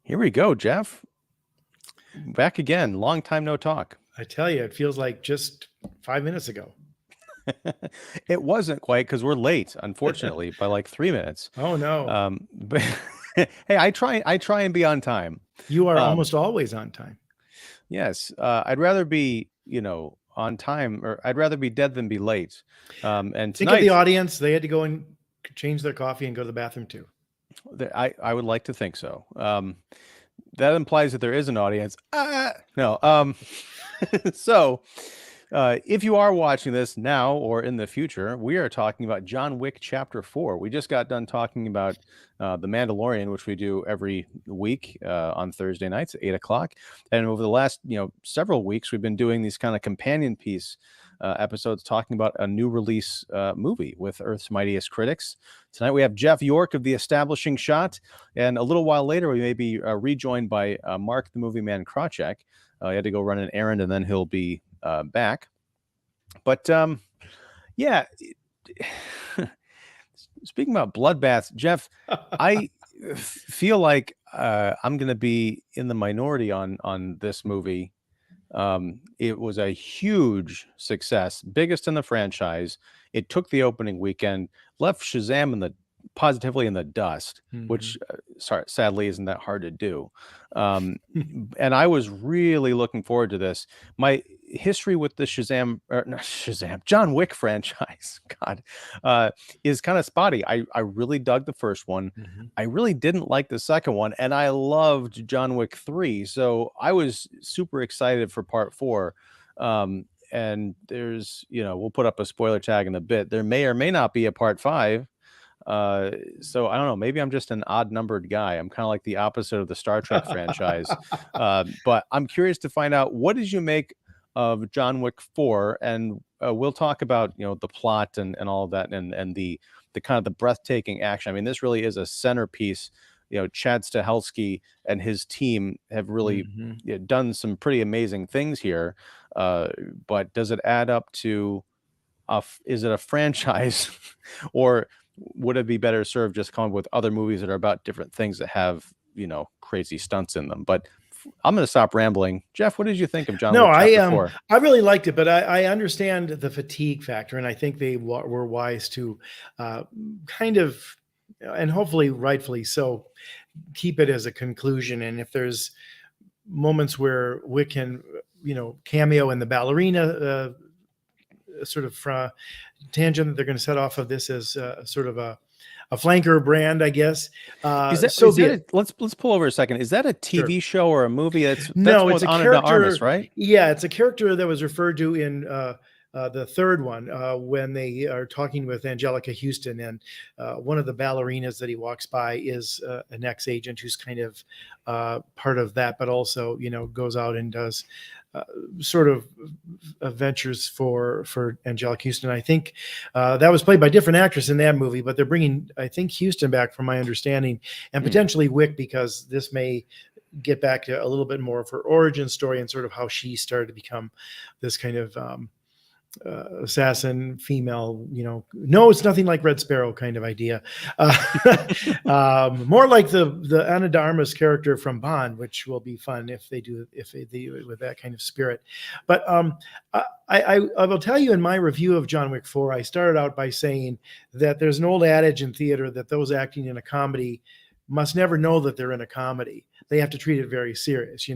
Here we go, Jeff. Back again. Long time no talk. I tell you, it feels like just 5 minutes ago. It wasn't quite because we're late, unfortunately, by like 3 minutes. Oh no, But hey, I try and be on time. you are Um, almost always on time. yes, I'd rather be, on time, or I'd rather be dead than be late. And Think of the tonight, audience. They had to go and change their coffee and go to the bathroom too. I would like to think so. That implies that there is an audience. No. So, if you are watching this now or in the future, we are talking about John Wick Chapter 4. We just got done talking about The Mandalorian, which we do every week on Thursday nights at 8 o'clock. And over the last, several weeks, we've been doing these kind of companion piece episodes talking about a new release movie with Earth's Mightiest Critics. Tonight we have Jeff York of The Establishing Shot, and a little while later we may be rejoined by Mark the Movie Man Krawczyk. He had to go run an errand, and then he'll be back. But yeah, speaking about bloodbaths, Jeff, I feel like I'm going to be in the minority on this movie. It was a huge success, biggest in the franchise. It took the opening weekend, left Shazam positively in the dust, which sadly isn't that hard to do. And I was really looking forward to this. My history with the John Wick franchise, God, is kind of spotty. I really dug the first one. I really didn't like the second one, and I loved John Wick 3. So I was super excited for part 4. And there's, we'll put up a spoiler tag in a bit. There may or may not be a part 5. So I don't know, maybe I'm just an odd numbered guy. I'm kind of like the opposite of the Star Trek franchise. But I'm curious to find out, what did you make of John Wick 4? And we'll talk about, the plot and all of that, and the kind of the breathtaking action. I mean, this really is a centerpiece. Chad Stahelski and his team have really done some pretty amazing things here. But does it add up to is it a franchise or would it be better served just coming up with other movies that are about different things that have, crazy stunts in them? But I'm going to stop rambling. Jeff, what did you think of John Wick Chapter 4? I really liked it, but I understand the fatigue factor, and I think they were wise to kind of, and hopefully rightfully so, keep it as a conclusion. And if there's moments where Wick can, cameo in the ballerina sort of tangent that they're going to set off of this as sort of a flanker brand, I guess. Let's pull over a second. Is that a TV show or a movie? No, it's a character. Armas, right? Yeah, it's a character that was referred to in the third one when they are talking with Angelica Houston, and one of the ballerinas that he walks by is an ex-agent who's kind of part of that, but also goes out and does sort of ventures for Angelica Houston. I think that was played by a different actress in that movie, but they're bringing, I think, Houston back, from my understanding, and potentially Wick, because this may get back to a little bit more of her origin story and sort of how she started to become this kind of assassin female, no, it's nothing like Red Sparrow kind of idea. More like the Ana de Armas character from Bond, which will be fun if they do it with that kind of spirit. But I will tell you, in my review of John Wick 4, I started out by saying that there's an old adage in theater that those acting in a comedy must never know that they're in a comedy. They have to treat it very serious,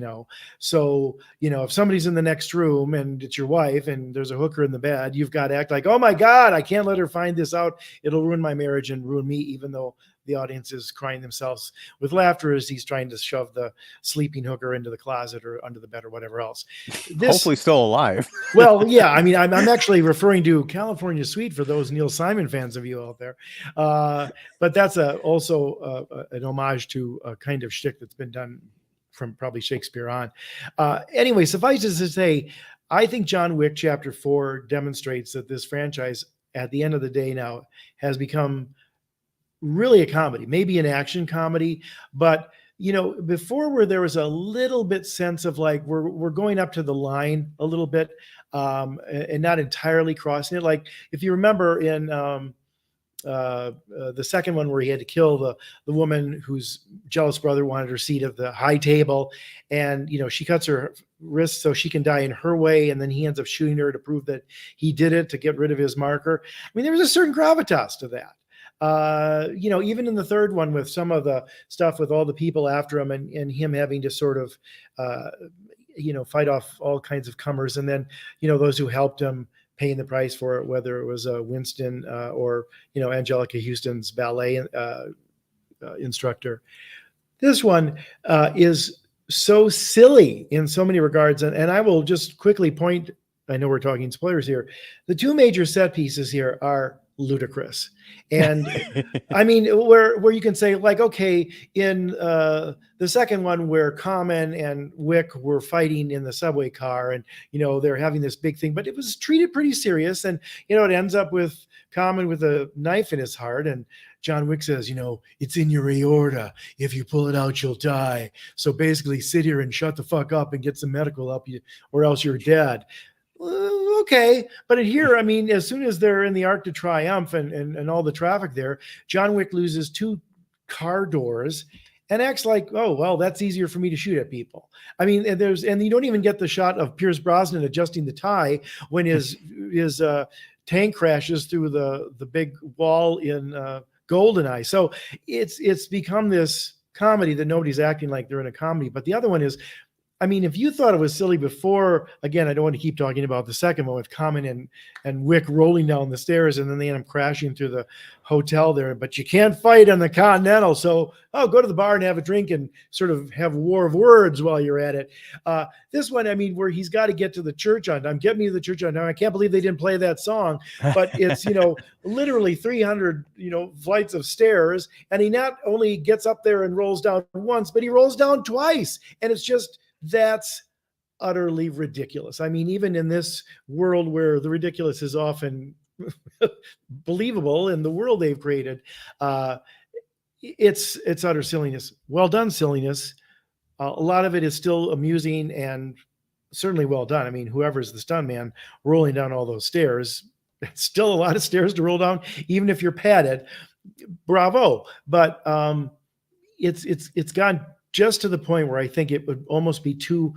So, if somebody's in the next room and it's your wife and there's a hooker in the bed, you've got to act like, oh my God, I can't let her find this out. It'll ruin my marriage and ruin me, even though the audience is crying themselves with laughter as he's trying to shove the sleeping hooker into the closet or under the bed or whatever else. Hopefully still alive. Well, yeah, I mean, I'm actually referring to California Suite for those Neil Simon fans of you out there. But that's also an homage to a kind of shtick that's been done from probably Shakespeare on. Anyway, suffice it to say, I think John Wick Chapter 4 demonstrates that this franchise, at the end of the day now, has become really a comedy, maybe an action comedy, but before, where there was a little bit sense of like we're going up to the line a little bit, and not entirely crossing it. Like if you remember in the second one where he had to kill the woman whose jealous brother wanted her seat at the high table, and she cuts her wrist so she can die in her way, and then he ends up shooting her to prove that he did it, to get rid of his marker. I mean, there was a certain gravitas to that. Even in the third one, with some of the stuff with all the people after him, and him having to sort of fight off all kinds of comers, and then those who helped him paying the price for it, whether it was Winston or Angelica Houston's ballet instructor. This one is so silly in so many regards, and I will just quickly point. I know we're talking spoilers here. The two major set pieces here are ludicrous, and I mean, where you can say, like, okay, in the second one where Common and Wick were fighting in the subway car, and they're having this big thing, but it was treated pretty serious, and it ends up with Common with a knife in his heart, and John Wick says, it's in your aorta. If you pull it out, you'll die. So basically, sit here and shut the fuck up and get some medical help, or else you're dead. Okay, but here, I mean, as soon as they're in the Arc de Triomphe and all the traffic there, John Wick loses 2 car doors and acts like, oh, well, that's easier for me to shoot at people. I mean, and you don't even get the shot of Pierce Brosnan adjusting the tie when his tank crashes through the big wall in Goldeneye. So it's become this comedy that nobody's acting like they're in a comedy. But the other one is, I mean, if you thought it was silly before, again, I don't want to keep talking about the second one with Common and Wick rolling down the stairs, and then they end up crashing through the hotel there. But you can't fight on the Continental, so go to the bar and have a drink and sort of have a war of words while you're at it. This one, I mean, where he's got to get to the church on time. Get me to the church on time. I can't believe they didn't play that song, but it's literally 300 flights of stairs, and he not only gets up there and rolls down once, but he rolls down twice, and it's just. That's utterly ridiculous. I mean, even in this world where the ridiculous is often believable in the world they've created, it's utter silliness. Well done silliness. A lot of it is still amusing and certainly well done. I mean, whoever's the stuntman rolling down all those stairs, it's still a lot of stairs to roll down, even if you're padded. Bravo. But it's gone just to the point where I think it would almost be too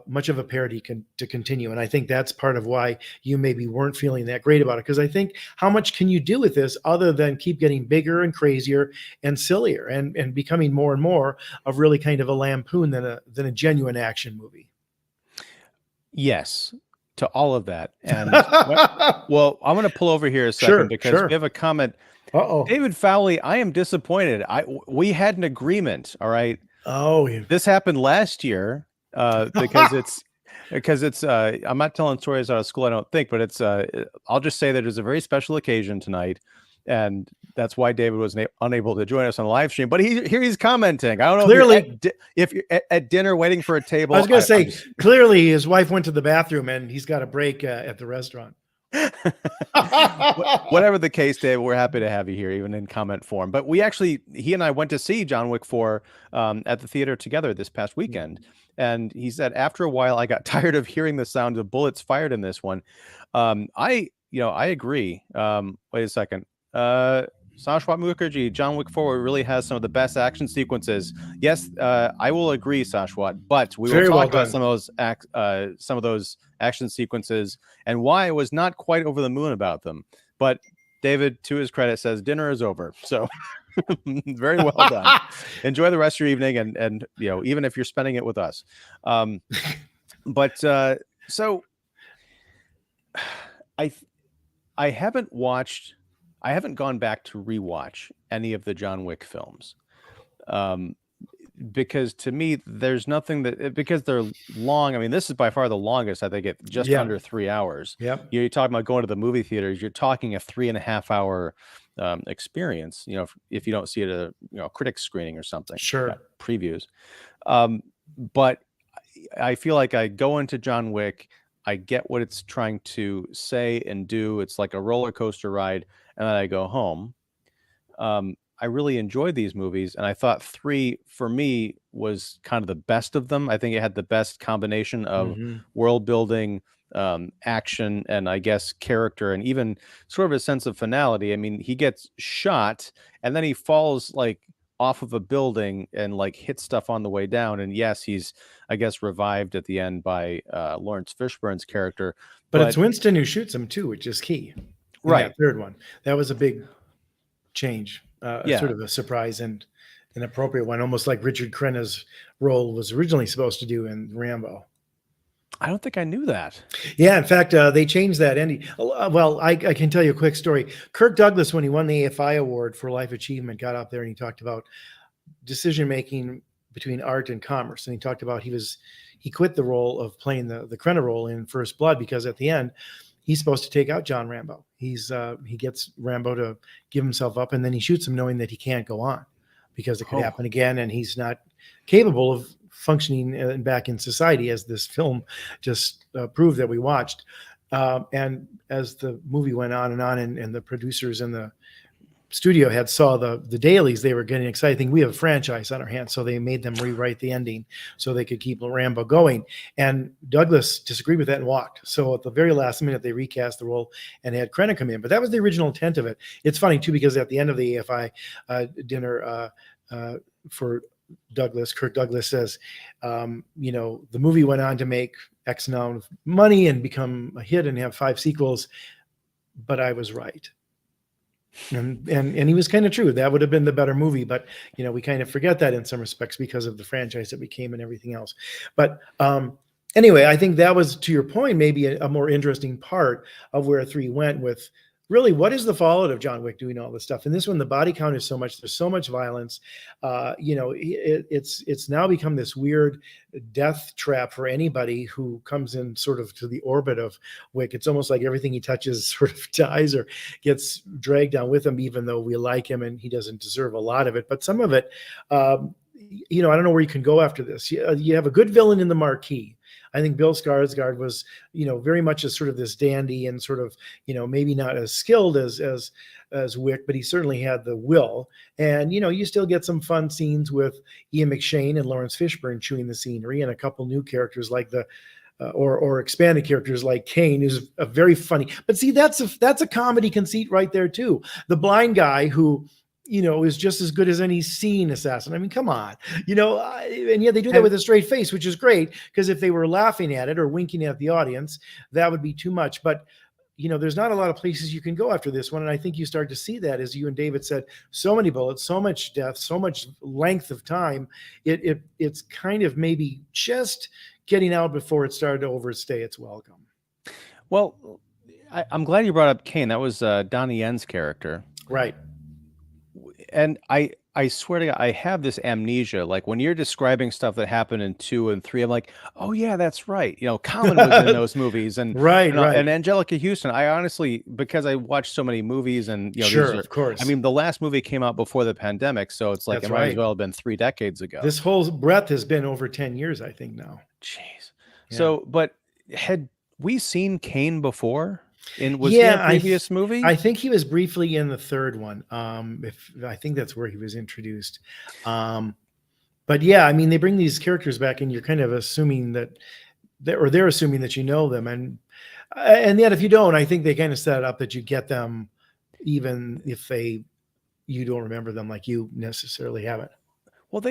much of a parody to continue. And I think that's part of why you maybe weren't feeling that great about it. Because I think, how much can you do with this other than keep getting bigger and crazier and sillier and becoming more and more of really kind of a lampoon than a genuine action movie? Yes, to all of that. And well, I'm going to pull over here a second because we have a comment. David Fowlie, I am disappointed. We had an agreement. All right. Oh, yeah. This happened last year because it's I'm not telling stories out of school, I don't think, but it's I'll just say that it's a very special occasion tonight, and that's why David was unable to join us on the live stream. But here he's commenting. I don't know clearly if you're at dinner waiting for a table. I was going to say, clearly his wife went to the bathroom and he's got a break at the restaurant. Whatever the case, Dave, we're happy to have you here, even in comment form. But he and I went to see John Wick 4 at the theater together this past weekend. And he said, after a while, I got tired of hearing the sound of bullets fired in this one. I agree. Wait a second. Sashwat Mukherjee, John Wick 4 really has some of the best action sequences. Yes, I will agree, Sashwat. But we will talk about some of those action sequences and why I was not quite over the moon about them. But David, to his credit, says dinner is over. So very well done. Enjoy the rest of your evening, and even if you're spending it with us. So I haven't gone back to rewatch any of the John Wick films. Because to me, there's nothing because they're long. I mean, this is by far the longest. I think it's just under 3 hours. Yep. You're talking about going to the movie theaters. You're talking a 3.5 hour experience. If you don't see it at a critics screening or something. Sure. Previews. But I feel like I go into John Wick. I get what it's trying to say and do. It's like a roller coaster ride, and then I go home. I really enjoyed these movies, and I thought 3 for me was kind of the best of them. I think it had the best combination of Mhm. world building, action, and I guess character, and even sort of a sense of finality. I mean, he gets shot, and then he falls like off of a building and like hits stuff on the way down. And yes, he's I guess revived at the end by Lawrence Fishburne's character, But it's but Winston who shoots him too, which is key in right, that third one. That was a big change, sort yeah. of a surprise and an appropriate one, almost like Richard Crenna's role was originally supposed to do in Rambo. I don't think I knew that. Yeah, in fact, they changed that ending. Well, I can tell you a quick story. Kirk Douglas, when he won the AFI award for life achievement, got up there and he talked about decision making between art and commerce, and he talked about he quit the role of playing the Krenna role in First Blood because at the end he's supposed to take out John Rambo. He gets Rambo to give himself up, and then he shoots him knowing that he can't go on because it could Oh, happen again, and he's not capable of functioning back in society, as this film just proved that we watched. And as the movie went on, and the producers and the studio had saw the dailies, they were getting excited, thinking we have a franchise on our hands, so they made them rewrite the ending so they could keep Rambo going. And Douglas disagreed with that and walked. So at the very last minute, they recast the role and had Crenna come in. But that was the original intent of it. It's funny too, because at the end of the AFI dinner for Douglas, Kirk Douglas says, the movie went on to make X amount of money and become a hit and have 5 sequels, but I was right. And he was kind of true. That would have been the better movie, but we kind of forget that in some respects because of the franchise that became and everything else. But anyway, I think that was, to your point, maybe a more interesting part of where 3 went with really what is the fallout of John Wick doing all this stuff. And this one, the body count is so much, there's so much violence. It's now become this weird death trap for anybody who comes in sort of to the orbit of Wick. It's almost like everything he touches sort of dies or gets dragged down with him, even though we like him and he doesn't deserve a lot of it. But some of it, I don't know where you can go after this. You have a good villain in the marquee. I think Bill Skarsgård was, very much as sort of this dandy and sort of, maybe not as skilled as Wick, but he certainly had the will. And, you still get some fun scenes with Ian McShane and Lawrence Fishburne chewing the scenery, and a couple new characters like or expanded characters like Kane, who's a very funny. But see, that's a comedy conceit right there too. The blind guy who is just as good as any scene assassin. I mean, come on, and yet they do that with a straight face, which is great, because if they were laughing at it or winking at the audience, that would be too much. But, there's not a lot of places you can go after this one. And I think you start to see that, as you and David said, so many bullets, so much death, so much length of time. It's kind of maybe just getting out before it started to overstay its welcome. well, I'm glad you brought up Kane. That was Donnie Yen's character. Right. And I swear to God, I have this amnesia. Like when you're describing stuff that happened in 2 and 3, I'm like, oh yeah, that's right. Common was in those movies, and Right. and Angelica Houston. I honestly, because I watched so many movies, and Sure, of course. I mean, the last movie came out before the pandemic, so it's like That's it might as right. well have been 3 decades ago. This whole breadth has been over 10 years, I think now. Jeez. Yeah. So, but had we seen Kane before? Was he in a previous movie? I think he was briefly in the third one. I think that's where he was introduced. But yeah, I mean, they bring these characters back, and you're kind of assuming that they're assuming that you know them, and yet if you don't, I think they kind of set it up that you get them, even if you don't remember them, like you necessarily haven't. Well,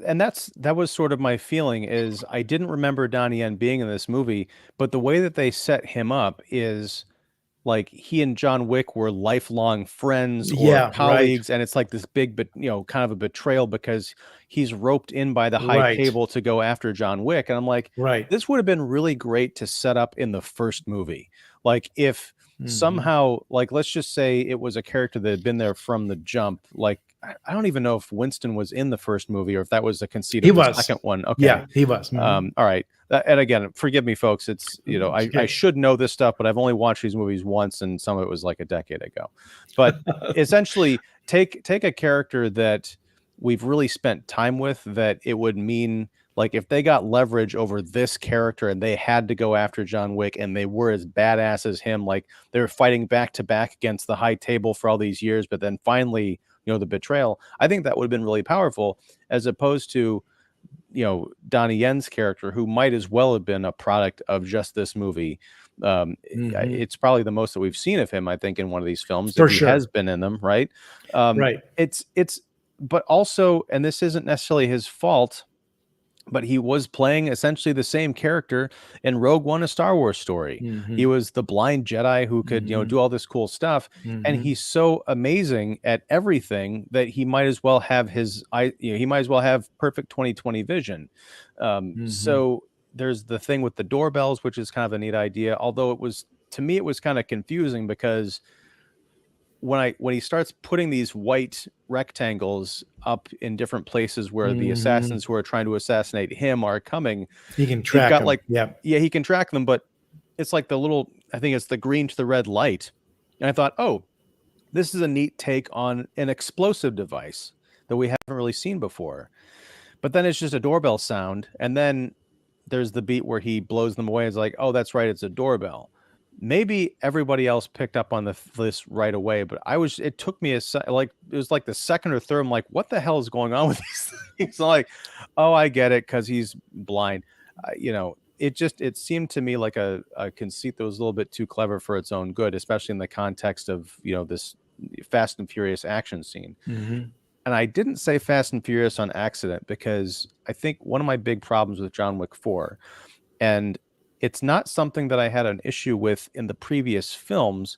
and that was sort of my feeling, is I didn't remember Donnie Yen being in this movie, but the way that they set him up is like he and John Wick were lifelong friends or colleagues, and it's like this big, but kind of a betrayal because he's roped in by the high table to go after John Wick, and I'm like, this would have been really great to set up in the first movie, like if somehow, like let's just say it was a character that had been there from the jump, like. I don't even know if Winston was in the first movie or if that was a conceit of the second one. Okay. Yeah, he was. All right. And again, forgive me, folks. It's, I should know this stuff, but I've only watched these movies once, and some of it was like a decade ago. But essentially, take a character that we've really spent time with, that it would mean, like if they got leverage over this character and they had to go after John Wick and they were as badass as him, like they were fighting back to back against the high table for all these years, but then finally, the betrayal. I think that would have been really powerful, as opposed to, Donnie Yen's character, who might as well have been a product of just this movie. It's probably the most that we've seen of him, I think, in one of these films. For if he sure. has been in them, right? Right. But also, and this isn't necessarily his fault, but he was playing essentially the same character in Rogue One, a Star Wars story. He was the blind Jedi who could, do all this cool stuff. And he's so amazing at everything that he might as well have he might as well have perfect 20/20 vision. So there's the thing with the doorbells, which is kind of a neat idea. Although to me, it was kind of confusing, because when he starts putting these white rectangles up in different places where the assassins who are trying to assassinate him are coming, he can track them. He can track them, but it's like I think it's the green to the red light. And I thought, oh, this is a neat take on an explosive device that we haven't really seen before. But then it's just a doorbell sound, and then there's the beat where he blows them away. It's like, oh, that's right, it's a doorbell. Maybe everybody else picked up on this right away, but it took me it was like the second or third. I'm like, what the hell is going on with these things? Like, oh, I get it, because he's blind. It seemed to me like a conceit that was a little bit too clever for its own good, especially in the context of, this Fast and Furious action scene. And I didn't say Fast and Furious on accident, because I think one of my big problems with John Wick 4, and it's not something that I had an issue with in the previous films.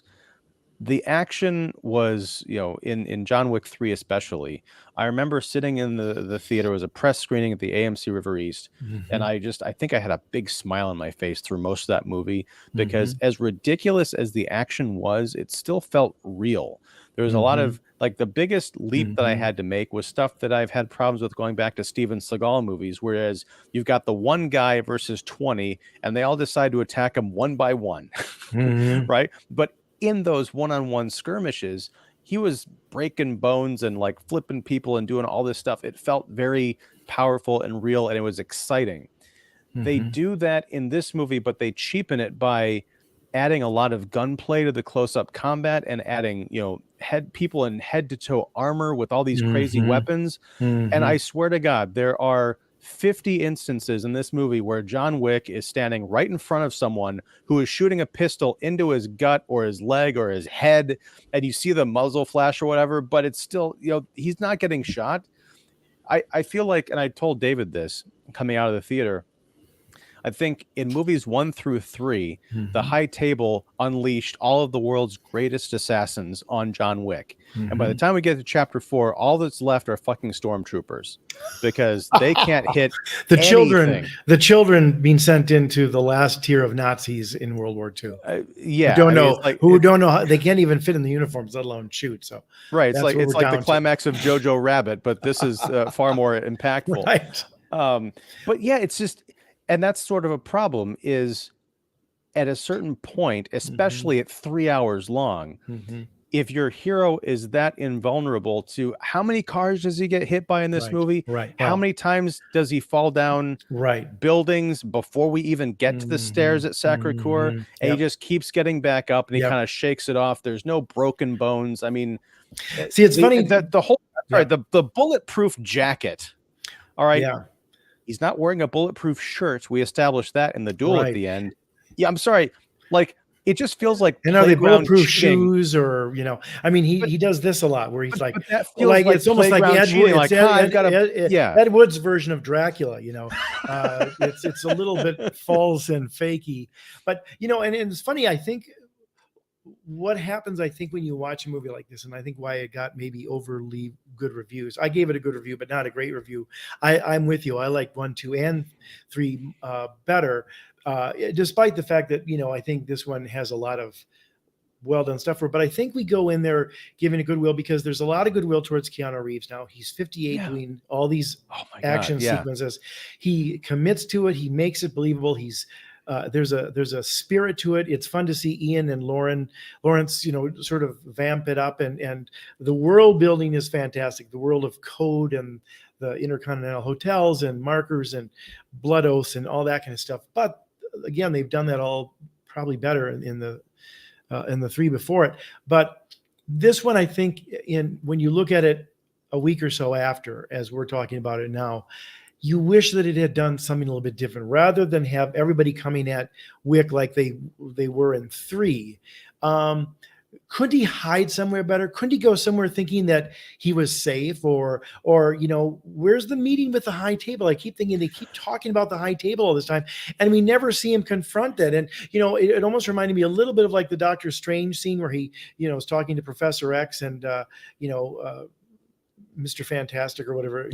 The action was, in John Wick 3 especially. I remember sitting in the theater. It was a press screening at the AMC River East. And I think I had a big smile on my face through most of that movie, because as ridiculous as the action was, it still felt real. There was a lot of, like, the biggest leap that I had to make was stuff that I've had problems with going back to Steven Seagal movies, whereas you've got the one guy versus 20, and they all decide to attack him one by one, right? But in those one-on-one skirmishes, he was breaking bones and like flipping people and doing all this stuff. It felt very powerful and real, and it was exciting. They do that in this movie, but they cheapen it by adding a lot of gunplay to the close-up combat, and adding, people in head-to-toe armor with all these crazy weapons. And I swear to God, there are 50 instances in this movie where John Wick is standing right in front of someone who is shooting a pistol into his gut or his leg or his head, and you see the muzzle flash or whatever, but it's still, he's not getting shot. I feel like, and I told David this coming out of the theater, I think in movies 1 through 3, the High Table unleashed all of the world's greatest assassins on John Wick. And by the time we get to chapter 4, all that's left are fucking stormtroopers, because they can't hit anything. The children being sent into the last tier of Nazis in World War II. Yeah. Don't know how they can't even fit in the uniforms, let alone shoot. So right. It's like the climax of Jojo Rabbit, but this is far more impactful. Right. But yeah, it's just, and that's sort of a problem, is at a certain point, especially at 3 hours long, if your hero is that invulnerable to, how many cars does he get hit by in this movie? Right. How many times does he fall down buildings before we even get to the stairs at Sacré-Cœur? And he just keeps getting back up, and he kind of shakes it off. There's no broken bones. I mean, see, it's funny. The bulletproof jacket. All right. Yeah. He's not wearing a bulletproof shirt. We established that in the duel at the end. Yeah, I'm sorry. Like, it just feels like, and are they bulletproof shoes, or I mean, he does this a lot where he's like it's almost like Ed Wood's version of Dracula. It's a little bit false and fakey, but and it's funny. I think what happens, when you watch a movie like this, and I think why it got maybe overly good reviews. I gave it a good review, but not a great review. I'm with you. I like 1, 2, and 3 better, despite the fact that, I think this one has a lot of well done stuff for it. But I think we go in there giving a goodwill, because there's a lot of goodwill towards Keanu Reeves now. He's 58 doing all these action sequences. He commits to it. He makes it believable. He's there's a spirit to it. It's fun to see Ian and Lawrence, sort of vamp it up, and the world building is fantastic. The world of code and the intercontinental hotels and markers and blood oaths and all that kind of stuff. But again, they've done that all probably better in the 3 before it. But this one, I think, when you look at it a week or so after, as we're talking about it now, you wish that it had done something a little bit different rather than have everybody coming at Wick like they were in 3. Couldn't he hide somewhere better? Couldn't he go somewhere thinking that he was safe, or where's the meeting with the high table? I keep thinking they keep talking about the high table all this time, and we never see him confront that. And it almost reminded me a little bit of like the Doctor Strange scene where he is talking to Professor X and Mr. Fantastic or whatever,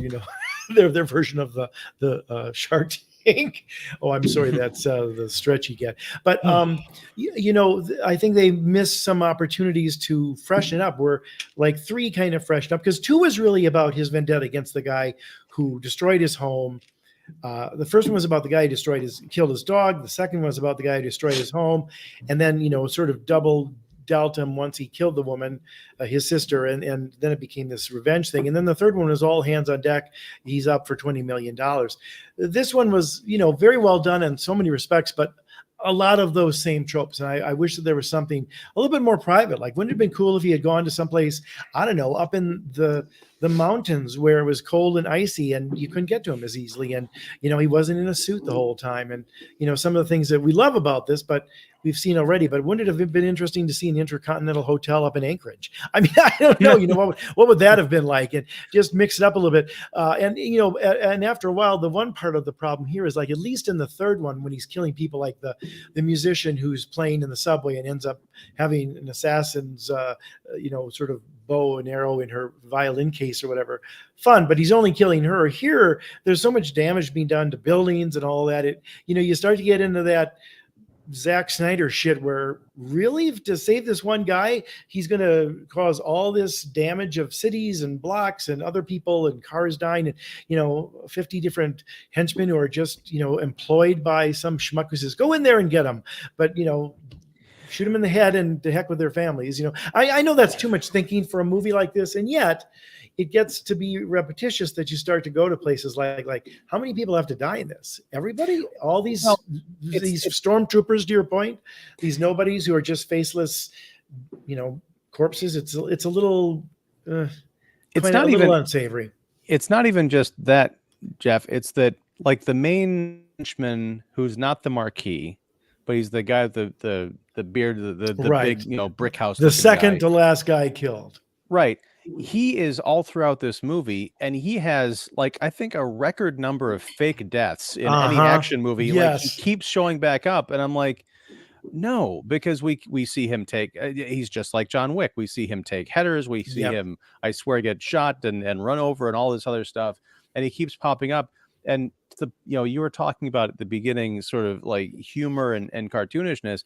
their version of the Shark Tank. Oh, I'm sorry, that's the stretch you get. But I think they missed some opportunities to freshen up. Where like 3 kind of freshened up, because 2 was really about his vendetta against the guy who destroyed his home. The first one was about the guy who killed his dog. The second one was about the guy who destroyed his home, and then sort of double dealt him once he killed the woman, his sister, and then it became this revenge thing. And then the third one was all hands on deck. He's up for $20 million. This one was, very well done in so many respects, but a lot of those same tropes. And I wish that there was something a little bit more private. Like, wouldn't it have been cool if he had gone to someplace, I don't know, up in the mountains where it was cold and icy and you couldn't get to him as easily. And, he wasn't in a suit the whole time. And, some of the things that we love about this, but we've seen already. But wouldn't it have been interesting to see an intercontinental hotel up in Anchorage? I mean, I don't know, what would that have been like? And just mix it up a little bit. And after a while, the one part of the problem here is, like, at least in the third one, when he's killing people, like the musician who's playing in the subway and ends up having an assassin's, sort of bow and arrow in her violin case or whatever. Fun, but he's only killing her. Here, there's so much damage being done to buildings and all that. You start to get into that Zack Snyder shit where, really, to save this one guy, he's going to cause all this damage of cities and blocks and other people and cars dying, and 50 different henchmen who are just employed by some schmuck who says, go in there and get them, but shoot them in the head and to heck with their families. I know that's too much thinking for a movie like this, and yet it gets to be repetitious that you start to go to places like how many people have to die in this? Everybody, all these stormtroopers, to your point, these nobodies who are just faceless, corpses. It's a little, it's not even unsavory. It's not even just that, Jeff. It's that, like, the main henchman, who's not the Marquis, but he's the guy with the beard, the right. big brick house. The second to last guy killed. Right. He is all throughout this movie, and he has, like, I think a record number of fake deaths in any action movie. Yes. Like, he keeps showing back up, and I'm like, no, because we see him take. He's just like John Wick. We see him take headers. We see him, I swear, get shot and run over and all this other stuff, and he keeps popping up. And you were talking about at the beginning, sort of like humor and cartoonishness.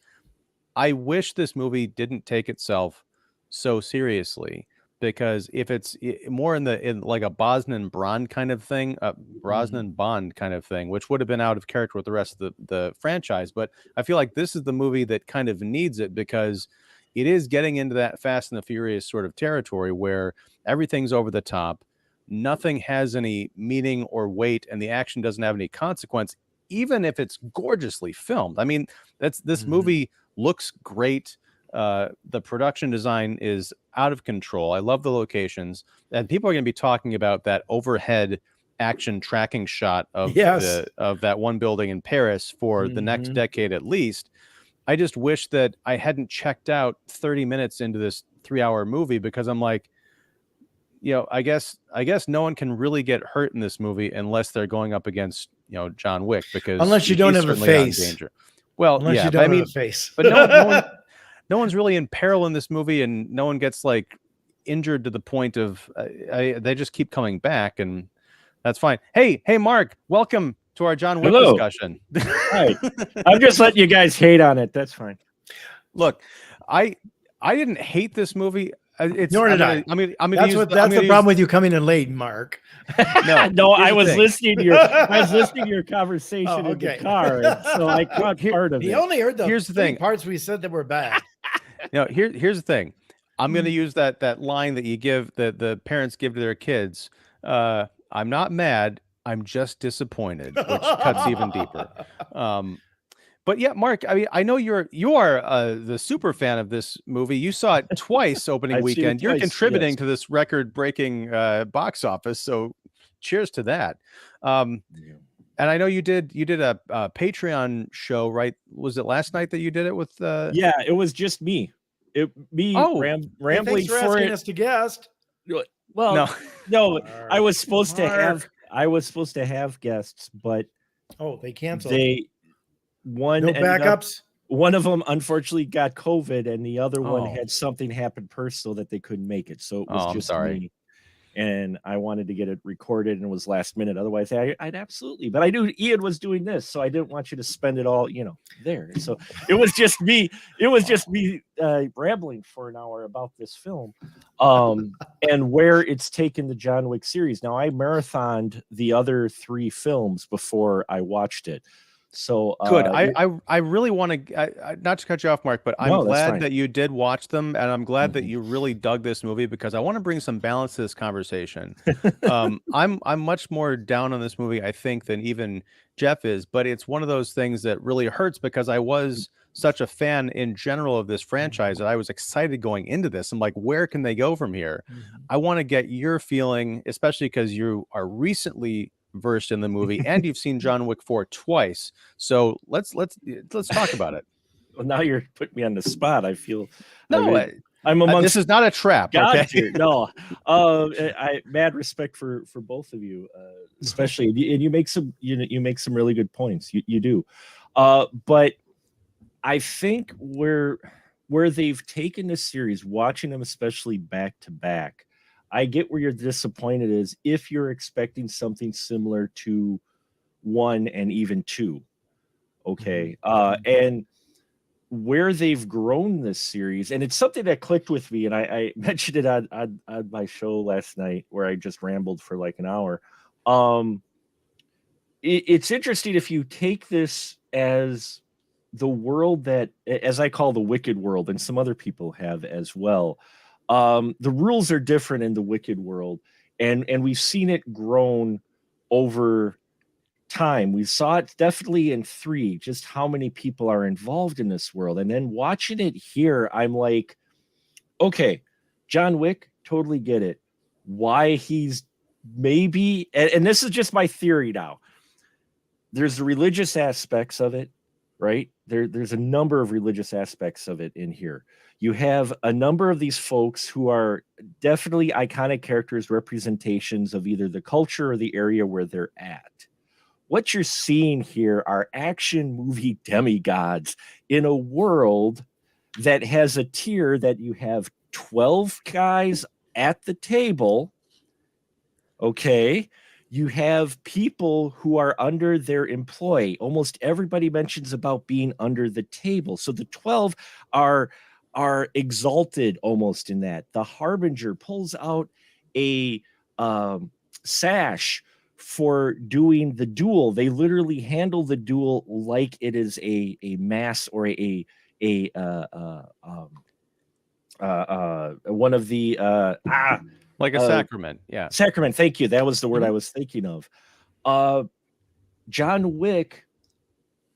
I wish this movie didn't take itself so seriously, because if it's more in like a Brosnan Bond kind of thing, Brosnan Bond kind of thing, which would have been out of character with the rest of the franchise. But I feel like this is the movie that kind of needs it, because it is getting into that Fast and the Furious sort of territory where everything's over the top. Nothing has any meaning or weight, and the action doesn't have any consequence, even if it's gorgeously filmed. I mean, this movie looks great. The production design is out of control. I love the locations, and people are going to be talking about that overhead action tracking shot of of that one building in Paris for the next decade at least. I just wish that I hadn't checked out 30 minutes into this 3-hour movie, because I'm like, I guess no one can really get hurt in this movie unless they're going up against John Wick, because unless you don't have a face. Well, unless you don't have a face, but no one's really in peril in this movie, and no one gets like injured to the point of they just keep coming back, and that's fine. Hey, Mark, welcome to our John Wick discussion. Hi. I'm just letting you guys hate on it. That's fine. Look, I didn't hate this movie. Nor did I. That's the problem with you coming in late, Mark. No, I was listening to your conversation in the car, so I caught part of it. He only heard here's the thing. Parts we said that were bad. Here's the thing. I'm going to use that line that you give, that the parents give to their kids. I'm not mad. I'm just disappointed, which cuts even deeper. But yeah, Mark, I mean, I know you are the super fan of this movie. You saw it twice opening I've seen it weekend. You're twice, contributing yes. to this record-breaking box office, so cheers to that. And I know you did a Patreon show, right? Was it last night that you did it with? Yeah, it was just me. Oh. Hey, Rambling thanks for for asking it. us to guest. Well, No. I was supposed to Mark. have guests, but Oh, they canceled. no backups. One of them unfortunately got COVID, and the other one Oh. had something happen personal that they couldn't make it. So it was I'm just sorry. me. And I wanted to get it recorded, and it was last minute. Otherwise, I'd absolutely. But I knew Ian was doing this, so I didn't want you to spend it all, there. So it was just me. It was just me rambling for an hour about this film, and where it's taken the John Wick series. Now, I marathoned the other 3 films before I watched it. So good. I really want to not to cut you off, Mark, but I'm glad that you did watch them, and I'm glad that you really dug this movie, because I want to bring some balance to this conversation. I'm much more down on this movie, I think, than even Jeff is, but it's one of those things that really hurts, because I was such a fan in general of this franchise that I was excited going into this. I'm like, where can they go from here? I want to get your feeling, especially because you are recently versed in the movie and you've seen John Wick 4 twice. So let's talk about it. Well, now you're putting me on the spot. I feel I'm amongst this is not a trap. Okay. Here. No, I mad respect for both of you, especially, and you make some you make some really good points. You do, but I think where they've taken this series, watching them especially back to back, I get where you're disappointed is if you're expecting something similar to 1 and even 2. Okay. And where they've grown this series, and it's something that clicked with me, and I mentioned it on my show last night where I just rambled for like an hour. It's interesting if you take this as the world that, as I call the wicked world, and some other people have as well. The rules are different in the wicked world, and we've seen it grown over time. We saw it definitely in 3, just how many people are involved in this world. And then watching it here, I'm like, okay, John Wick, totally get it. Why he's maybe, and this is just my theory now. There's the religious aspects of it, right? There's a number of religious aspects of it in here. You have a number of these folks who are definitely iconic characters, representations of either the culture or the area where they're at. What you're seeing here are action movie demigods in a world that has a tier that you have 12 guys at the table. Okay. You have people who are under their employ. Almost everybody mentions about being under the table. So the 12 are exalted almost in that. The Harbinger pulls out a sash for doing the duel. They literally handle the duel like it is a mass or one of the like a sacrament. Yeah. Sacrament. Thank you. That was the word I was thinking of. John Wick,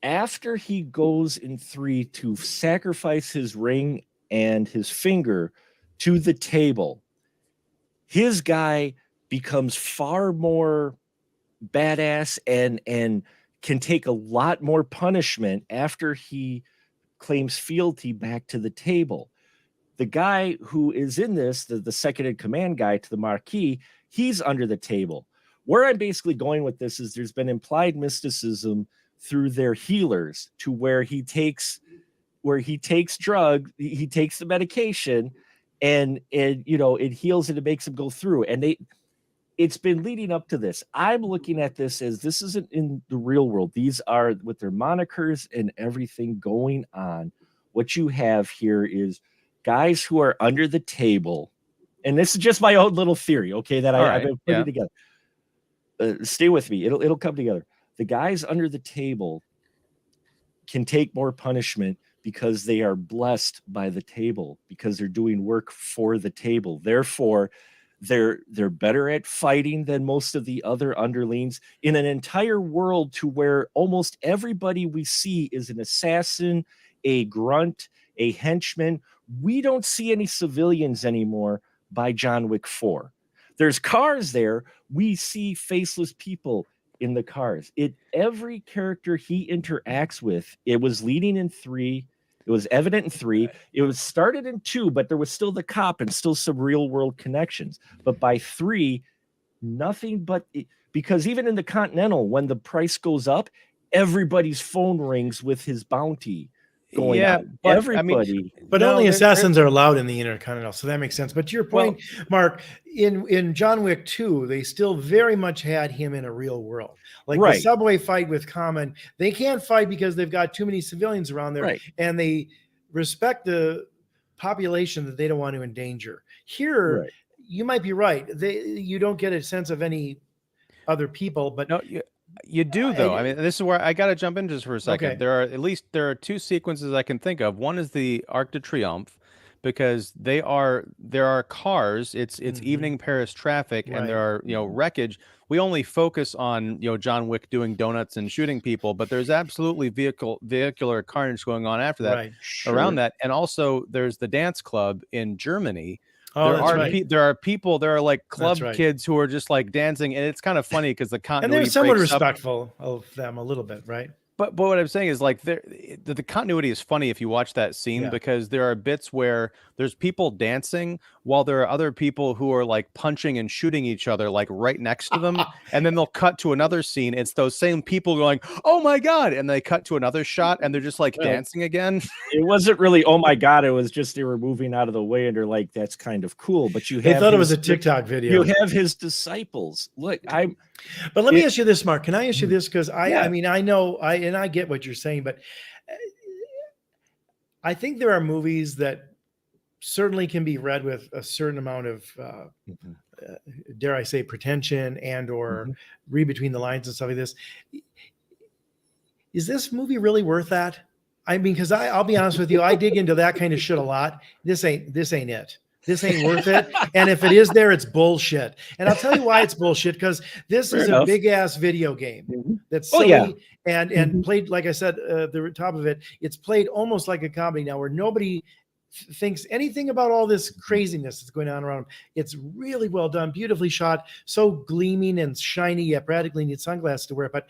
after he goes in 3 to sacrifice his ring and his finger to the table, his guy becomes far more badass and can take a lot more punishment after he claims fealty back to the table. The guy who is in this, the second in command guy to the Marquis, he's under the table. Where I'm basically going with this is there's been implied mysticism through their healers to where he takes drug, he takes the medication, and it heals and it makes him go through. And it's been leading up to this. I'm looking at this as this isn't in the real world. These are with their monikers and everything going on. What you have here is guys who are under the table, and this is just my own little theory, okay, that I've been putting together. Stay with me. It'll come together. The guys under the table can take more punishment because they are blessed by the table, because they're doing work for the table. Therefore, They're better at fighting than most of the other underlings in an entire world to where almost everybody we see is an assassin, a grunt, a henchman. We don't see any civilians anymore by John Wick 4. There's cars there. We see faceless people in the cars. Every character he interacts with, it was leading in 3. It was evident in 3. It was started in 2, but there was still the cop and still some real world connections. But by 3, nothing but because even in the Continental, when the price goes up, everybody's phone rings with his bounty going on. but, Everybody. But No, only they're- assassins are allowed in the Intercontinental, so that makes sense. But to your point, Mark, in John Wick 2, they still very much had him in a real world. Like the subway fight with Common, they can't fight because they've got too many civilians around there, and they respect the population that they don't want to endanger. Here, you might be right. You don't get a sense of any other people, but no, you do though. I mean, this is where I got to jump in just for a second. Okay. There are 2 sequences I can think of. One is the Arc de Triomphe, because there are cars. It's evening Paris traffic, and there are wreckage. We only focus on John Wick doing donuts and shooting people, but there's absolutely vehicular carnage going on after that, around that, and also there's the dance club in Germany. There are people, there are like club kids who are just like dancing, and it's kind of funny because the continuity, and they're somewhat respectful of them a little bit, right? But what I'm saying is, like, the continuity is funny if you watch that scene, because there are bits where there's people dancing while there are other people who are like punching and shooting each other like right next to them, and then they'll cut to another scene. It's those same people going, "Oh my god!" and they cut to another shot, and they're just like dancing again. It wasn't really, "Oh my god!" It was just they were moving out of the way, and they're like, "That's kind of cool." But they thought it was a TikTok video. You have his disciples. Look, But let me ask you this, Mark. Can I ask you this? Because I mean, I know, and I get what you're saying, but I think there are movies that certainly can be read with a certain amount of, dare I say, pretension and or read between the lines and stuff like this. Is this movie really worth that? I mean, because I'll be honest with you, I dig into that kind of shit a lot. This ain't it. This ain't worth it. And if it is there, it's bullshit. And I'll tell you why it's bullshit, because this is a big ass video game that's silly and played, like I said, at the top of it, it's played almost like a comedy now, where nobody thinks anything about all this craziness that's going on around them. It's really well done, beautifully shot, so gleaming and shiny, yet practically need sunglasses to wear. But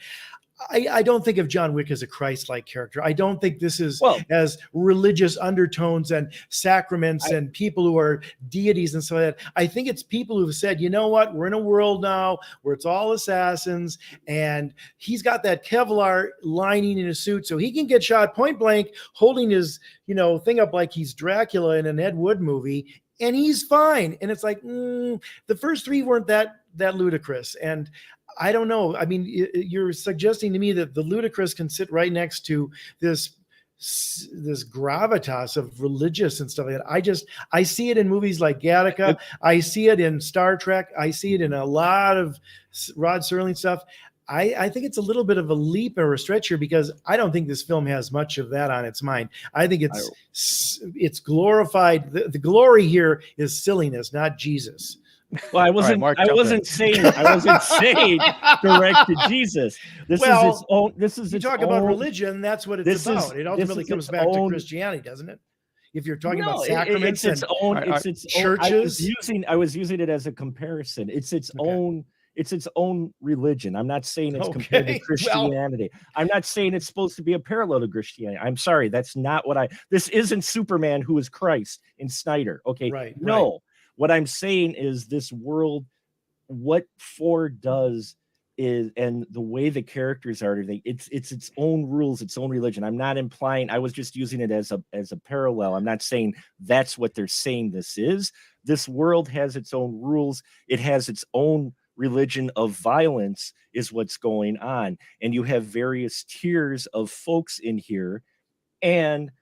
I don't think of John Wick as a Christ-like character. I don't think this is as religious undertones and sacraments and people who are deities and so like that. I think it's people who've said, you know what, we're in a world now where it's all assassins, and he's got that Kevlar lining in his suit, so he can get shot point blank holding his thing up like he's Dracula in an Ed Wood movie, and he's fine. And it's like, the first 3 weren't that ludicrous. And I don't know. I mean, you're suggesting to me that the ludicrous can sit right next to this gravitas of religious and stuff like that. I see it in movies like Gattaca. I see it in Star Trek. I see it in a lot of Rod Serling stuff. I think it's a little bit of a leap or a stretch here, because I don't think this film has much of that on its mind. I think it's glorified. The glory here is silliness, not Jesus. Well, I wasn't. Mark, I wasn't saying direct to Jesus. This is its own. This is. You talk about religion. That's what it's about. It ultimately comes back to Christianity, doesn't it? If you're talking about sacraments, it's its own. It's its churches. I was using it as a comparison. It's its own. It's its own religion. I'm not saying it's compared to Christianity. I'm not saying it's supposed to be a parallel to Christianity. I'm sorry, that's not what this isn't Superman who is Christ in Snyder. Okay, no. Right. What I'm saying is this world, what 4 does is, and the way the characters are, it's its own rules, its own religion. I'm not implying, I was just using it as a parallel. I'm not saying that's what they're saying this is. This world has its own rules. It has its own religion of violence is what's going on. And you have various tiers of folks in here. And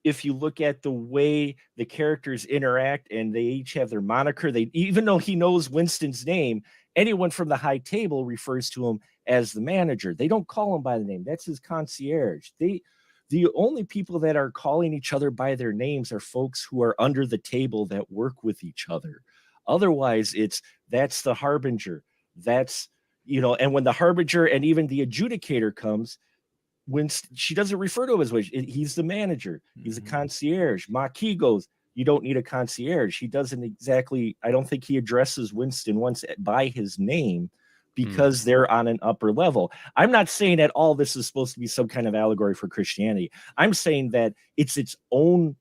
if you look at the way the characters interact, and they each have their moniker, even though he knows Winston's name, anyone from the high table refers to him as the manager. They don't call him by the name. That's his concierge. The only people that are calling each other by their names are folks who are under the table that work with each other. Otherwise, that's the harbinger. That's, and when the harbinger and even the adjudicator comes, when she doesn't refer to him as witch, he's the manager, he's a concierge. Maquis goes, you don't need a concierge. He doesn't exactly, I don't think he addresses Winston once by his name, because they're on an upper level. I'm not saying that all this is supposed to be some kind of allegory for Christianity. I'm saying that it's its own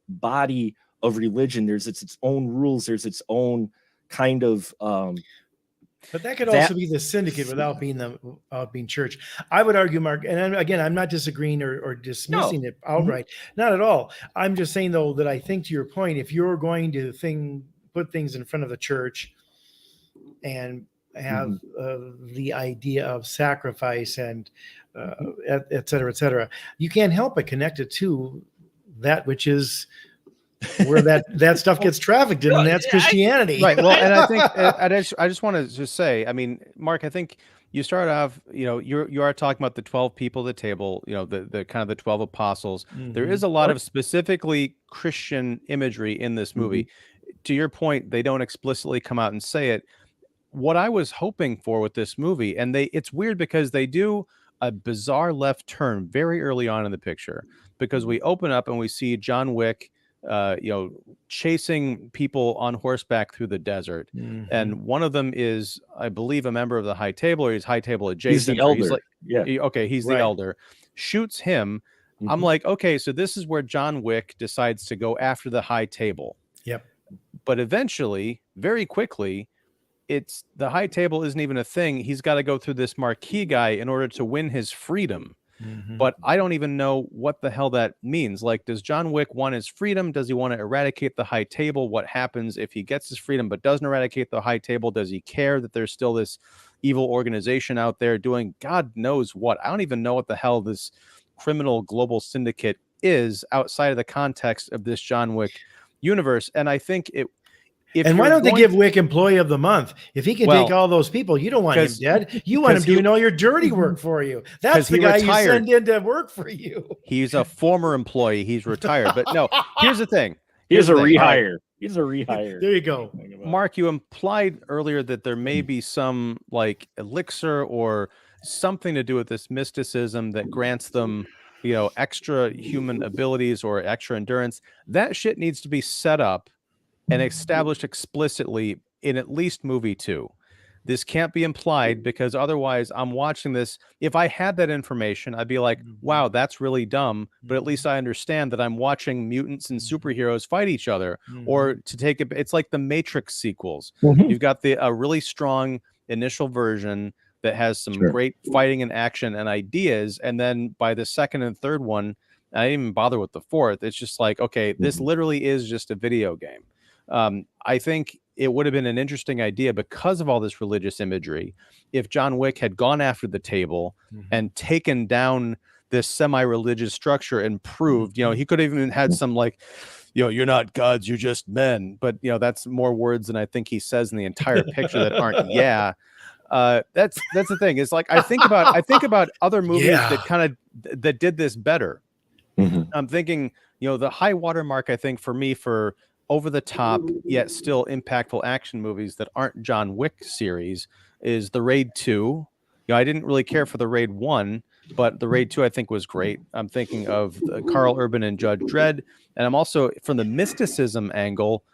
body of religion. There's its own rules. There's its own kind of but that could also be the syndicate without being church. I would argue, Mark, and again, I'm not disagreeing or dismissing it outright. Not at all. I'm just saying, though, that I think, to your point, if you're going to put things in front of the church and have the idea of sacrifice and et cetera, you can't help but connect it to that which is where that stuff gets trafficked in, and that's Christianity. Right. Well, and I think I just want to just say, I mean, Mark, I think you start off, you are talking about the 12 people at the table, the kind of the 12 apostles. There is a lot of specifically Christian imagery in this movie. To your point, they don't explicitly come out and say it. What I was hoping for with this movie, and it's weird because they do a bizarre left turn very early on in the picture, because we open up and we see John Wick chasing people on horseback through the desert. And one of them is, I believe, a member of the High Table, or he's High Table adjacent. He's the elder. He's the elder. Shoots him. I'm like, okay, so this is where John Wick decides to go after the High Table. Yep. But eventually, very quickly, it's the High Table isn't even a thing. He's got to go through this Marquis guy in order to win his freedom. But I don't even know what the hell that means. Like, does John Wick want his freedom? Does he want to eradicate the High Table? What happens if he gets his freedom but doesn't eradicate the High Table? Does he care that there's still this evil organization out there doing God knows what? I don't even know what the hell this criminal global syndicate is outside of the context of this John Wick universe. And I think and why don't they give Wick Employee of the Month? If he can take all those people, you don't want him dead. You want him doing all your dirty work for you. That's the guy you send in to work for you. He's a former employee. He's retired. But no, here's the thing. He's a rehire. He's a rehire. There you go. Mark, you implied earlier that there may be some like elixir or something to do with this mysticism that grants them, extra human abilities or extra endurance. That shit needs to be set up and established explicitly in at least movie 2. This can't be implied, because otherwise I'm watching this. If I had that information, I'd be like, wow, that's really dumb. But at least I understand that I'm watching mutants and superheroes fight each other. Or to take it, it's like the Matrix sequels. You've got a really strong initial version that has some great fighting and action and ideas. And then by the second and third one, I didn't even bother with the fourth. It's just like, okay, this literally is just a video game. I think it would have been an interesting idea, because of all this religious imagery, if John Wick had gone after the table and taken down this semi-religious structure and proved, he could have even had some like, you're not gods, you're just men. But, that's more words than I think he says in the entire picture that aren't. That's the thing. It's like, I think about other movies that did this better. I'm thinking, the high watermark, I think, for me, for over the top yet still impactful action movies that aren't John Wick series, is the Raid 2. I didn't really care for the Raid 1, but the Raid 2 I think was great. I'm thinking of Carl Urban and Judge Dredd, and I'm also, from the mysticism angle,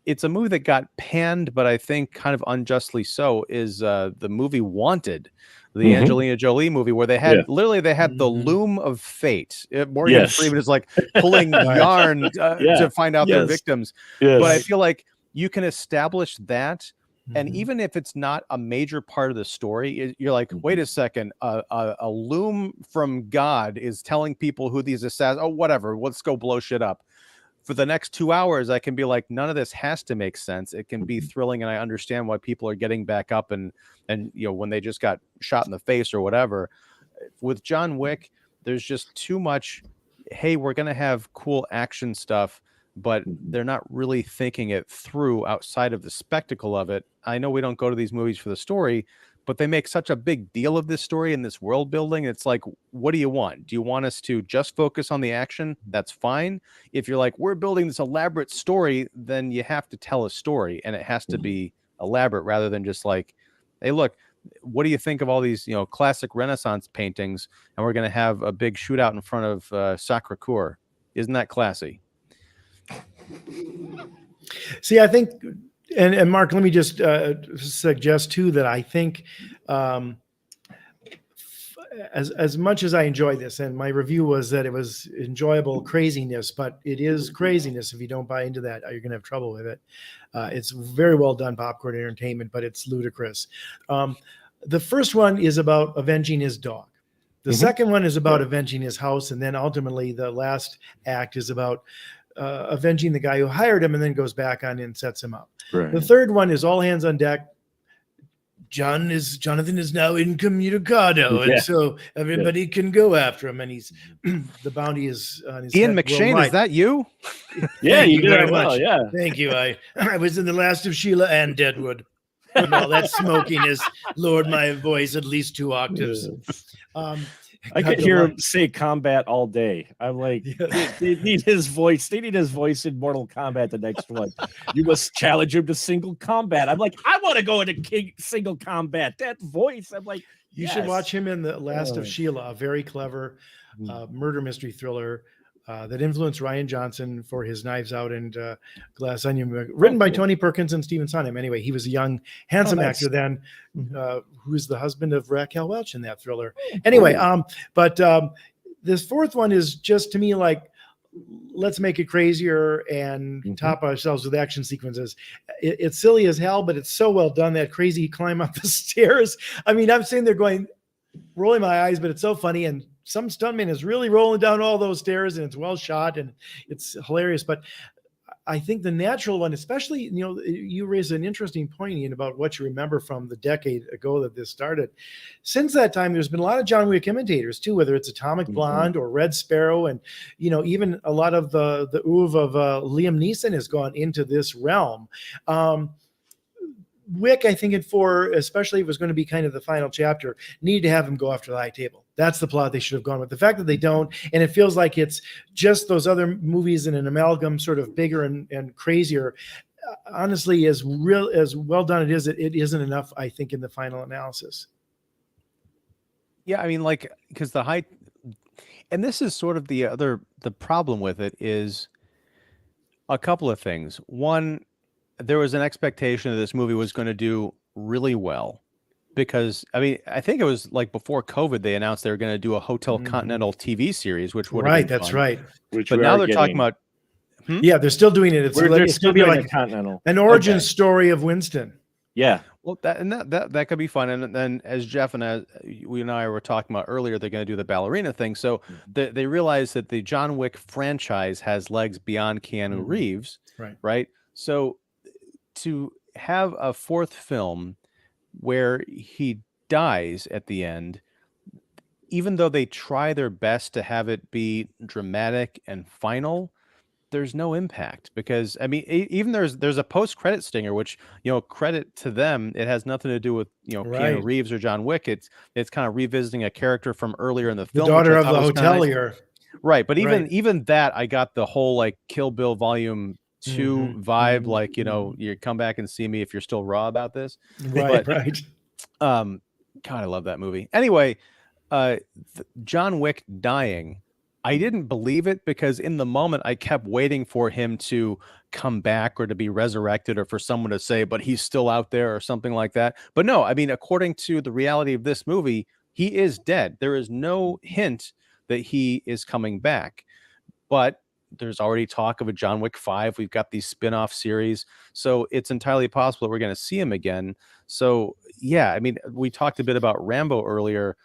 it's a movie that got panned, but I think kind of unjustly so, is the movie Wanted, the Angelina Jolie movie, where they had the loom of fate. Morgan Freeman is like pulling yarn to find out their victims. But I feel like you can establish that, and even if it's not a major part of the story, you're like, wait a second, a loom from God is telling people who these assassins. Oh, whatever, let's go blow shit up. For the next 2 hours, I can be like, none of this has to make sense. It can be thrilling, and I understand why people are getting back up and when they just got shot in the face or whatever. With John Wick, there's just too much, hey, we're going to have cool action stuff, but they're not really thinking it through outside of the spectacle of it. I know we don't go to these movies for the story, but they make such a big deal of this story and this world building. It's like, what do you want? Do you want us to just focus on the action? That's fine. If you're like, we're building this elaborate story, then you have to tell a story, and it has to be elaborate rather than just like, hey, look, what do you think of all these, classic Renaissance paintings? And we're going to have a big shootout in front of Sacre-Cœur. Isn't that classy? See, I think, and Mark, let me just suggest too that I think as much as I enjoy this, and my review was that it was enjoyable craziness, but it is craziness. If you don't buy into that, you're going to have trouble with it. It's very well done popcorn entertainment, but it's ludicrous. The first one is about avenging his dog. The second one is about avenging his house. And then ultimately the last act is about avenging the guy who hired him and then goes back on and sets him up. Right. The third one is all hands on deck. Jonathan is now incommunicado, and so everybody can go after him. And he's the bounty is on his Ian head McShane, worldwide. Is that you? Yeah, Thank you you did very it well. much. Yeah. Thank you. I was in the last of Sheila and Deadwood. And all that smoking has lowered my voice at least 2 octaves. I could hear him say combat all day. I'm like, they need his voice. They need his voice in Mortal Kombat, the next one. You must challenge him to single combat. I'm like, I want to go into single combat. That voice. I'm like, you should watch him in the Last of Sheila, a very clever murder mystery thriller that influenced Rian Johnson for his Knives Out and Glass Onion, written by Tony Perkins and Stephen Sondheim. Anyway, he was a young, handsome actor then, who's the husband of Raquel Welch in that thriller. Anyway, but this fourth one is just to me like, let's make it crazier and top ourselves with action sequences. It's silly as hell, but it's so well done. That crazy climb up the stairs. I mean, I'm sitting there rolling my eyes, but it's so funny. And some stuntman is really rolling down all those stairs, and it's well shot and it's hilarious. But I think the natural one, especially, you raise an interesting point, Ian, about what you remember from the decade ago that this started. Since that time, there's been a lot of John Wick imitators too, whether it's Atomic Blonde or Red Sparrow, and even a lot of the oeuvre of Liam Neeson has gone into this realm. Wick, I think, especially if it was going to be kind of the final chapter, needed to have him go after the high table. That's the plot they should have gone with. The fact that they don't, and it feels like it's just those other movies in an amalgam, sort of bigger and crazier, honestly, as well done it isn't enough, I think, in the final analysis. Yeah, I mean, because and this is sort of the problem with it is a couple of things. One, there was an expectation that this movie was going to do really well because, I mean, I think it was like before COVID, they announced they were going to do a Hotel Continental TV series, which would have been that's fun. right. But now they're talking about, yeah, they're still doing it. It's still be like Continental, an origin story of Winston. Yeah. Well, that could be fun. And then as Jeff and we and I were talking about earlier, they're going to do the ballerina thing. So they realize that the John Wick franchise has legs beyond Keanu Reeves. Right. So to have a fourth film where he dies at the end, even though they try their best to have it be dramatic and final, there's no impact because, I mean, even there's a post-credit stinger, which, credit to them, it has nothing to do with, Keanu Reeves or John Wick. It's kind of revisiting a character from earlier in the film. The daughter of the hotelier. Nice. Right. But even that, I got the whole like Kill Bill Volume 2 vibe, like, you come back and see me if you're still raw about this. Right. God, I love that movie. Anyway, John Wick dying, I didn't believe it because in the moment I kept waiting for him to come back or to be resurrected or for someone to say, but he's still out there or something like that. But no, I mean, according to the reality of this movie, he is dead. There is no hint that he is coming back, but there's already talk of a John Wick 5. We've got these spin-off series. So it's entirely possible that we're going to see him again. So yeah, I mean, we talked a bit about Rambo earlier.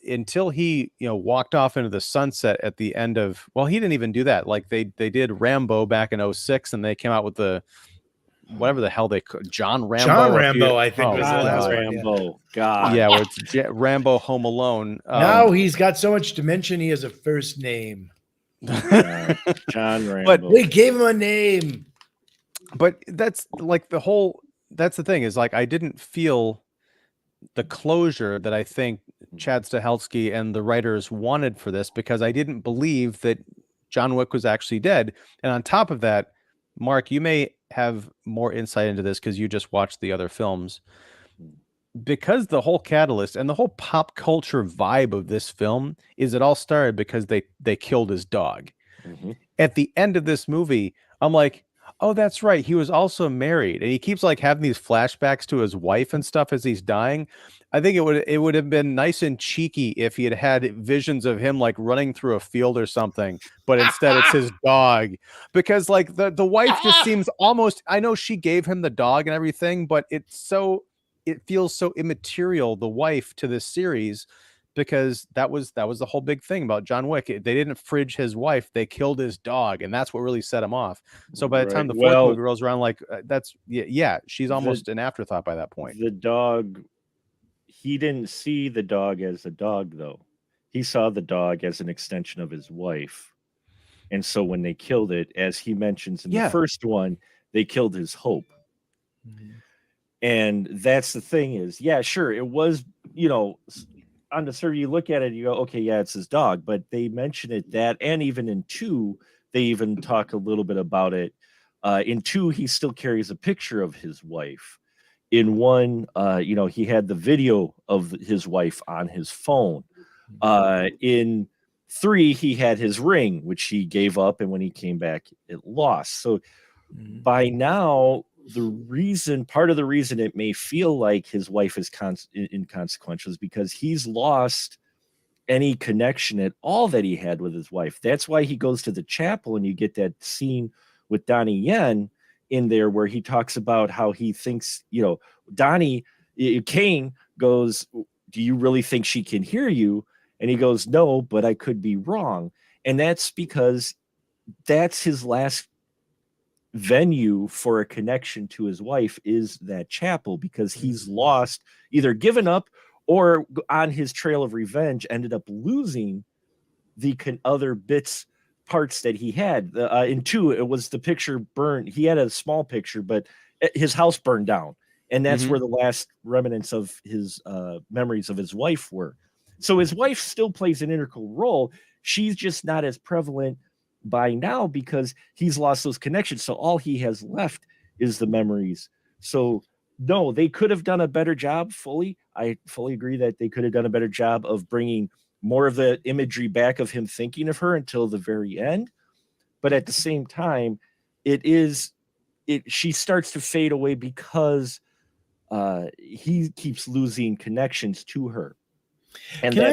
Until he, walked off into the sunset at the end of, well, he didn't even do that. Like they did Rambo back in 2006 and they came out with the, whatever the hell they could, John Rambo, I think was the last Rambo. one. God. Yeah, where it's Rambo Home Alone. Now he's got so much dimension. He has a first name. John Rambo. But we gave him a name. But that's like that's the thing is like, I didn't feel the closure that I think Chad Stahelski and the writers wanted for this, because I didn't believe that John Wick was actually dead. And on top of that, Mark, you may have more insight into this because you just watched the other films. Because the whole catalyst and the whole pop culture vibe of this film is it all started because they killed his dog. Mhm. At the end of this movie, I'm like, oh, that's right. He was also married, and he keeps like having these flashbacks to his wife and stuff as he's dying. I think it would have been nice and cheeky if he had had visions of him like running through a field or something, but instead it's his dog, because like the wife just seems almost, I know she gave him the dog and everything, but it feels so immaterial, the wife, to this series, because that was the whole big thing about John Wick. They didn't fridge his wife, they killed his dog, and that's what really set him off. So by the time the fourth movie rolls around, like that's she's almost an afterthought by that point. The dog, he didn't see the dog as a dog, though. He saw the dog as an extension of his wife. And so when they killed it, as he mentions in the first one, they killed his hope. Mhm. And that's the thing is, yeah, sure, it was, on the survey, you look at it, you go, okay, yeah, it's his dog. But they mention it that, and even in 2, they even talk a little bit about it. In 2, he still carries a picture of his wife. In 1, he had the video of his wife on his phone. In 3, he had his ring, which he gave up, and when he came back, it lost. So by now, part of the reason it may feel like his wife is inconsequential is because he's lost any connection at all that he had with his wife. That's why he goes to the chapel, and you get that scene with Donnie Yen in there where he talks about how he thinks, Kane goes, do you really think she can hear you? And he goes, no, but I could be wrong. And that's because that's his last venue for a connection to his wife, is that chapel, because he's lost, either given up or on his trail of revenge ended up losing the other parts that he had. In 2, it was the picture burned. He had a small picture, but his house burned down, and that's where the last remnants of his memories of his wife were. So his wife still plays an integral role. She's just not as prevalent by now because he's lost those connections. So all he has left is the memories. So no, they could have done a better job. I fully agree that they could have done a better job of bringing more of the imagery back of him thinking of her until the very end. But at the same time, she starts to fade away because he keeps losing connections to her. And go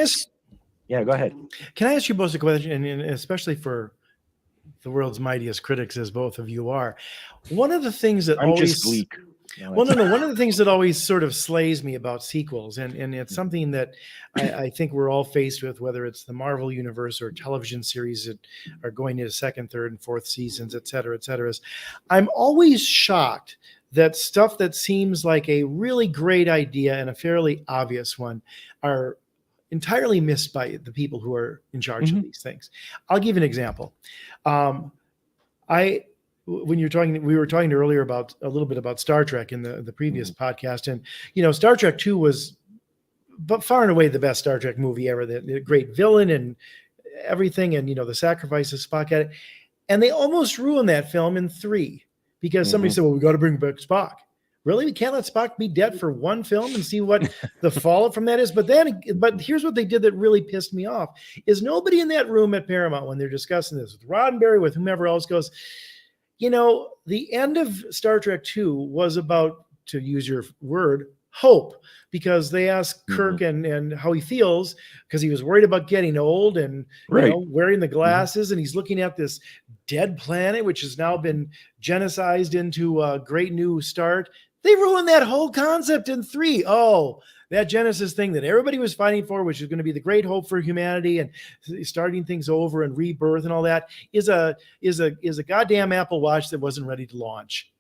ahead. Can I ask you both a question, and especially for the world's mightiest critics, as both of you are? One of the things that I'm just Gleek. One of the things that always sort of slays me about sequels, and it's something that I think we're all faced with, whether it's the Marvel universe or television series that are going into second, third, and fourth seasons, et cetera, is I'm always shocked that stuff that seems like a really great idea and a fairly obvious one are entirely missed by the people who are in charge of these things. I'll give you an example. We were talking earlier about a little bit about Star Trek in the previous podcast, and Star Trek 2 was but far and away the best Star Trek movie ever. The great villain and everything, and the sacrifices Spock had, and they almost ruined that film in 3 because somebody said, "Well, we got to bring back Spock." Really, we can't let Spock be dead for one film and see what the fallout from that is. But here's what they did that really pissed me off: is nobody in that room at Paramount, when they're discussing this with Roddenberry, with whomever else, goes, the end of Star Trek 2 was about, to use your word, hope, because they asked Kirk and how he feels, because he was worried about getting old and wearing the glasses, and he's looking at this dead planet, which has now been genocided into a great new start. They ruined that whole concept in 3. Oh, that Genesis thing that everybody was fighting for, which is going to be the great hope for humanity and starting things over and rebirth and all that, is a goddamn Apple Watch that wasn't ready to launch.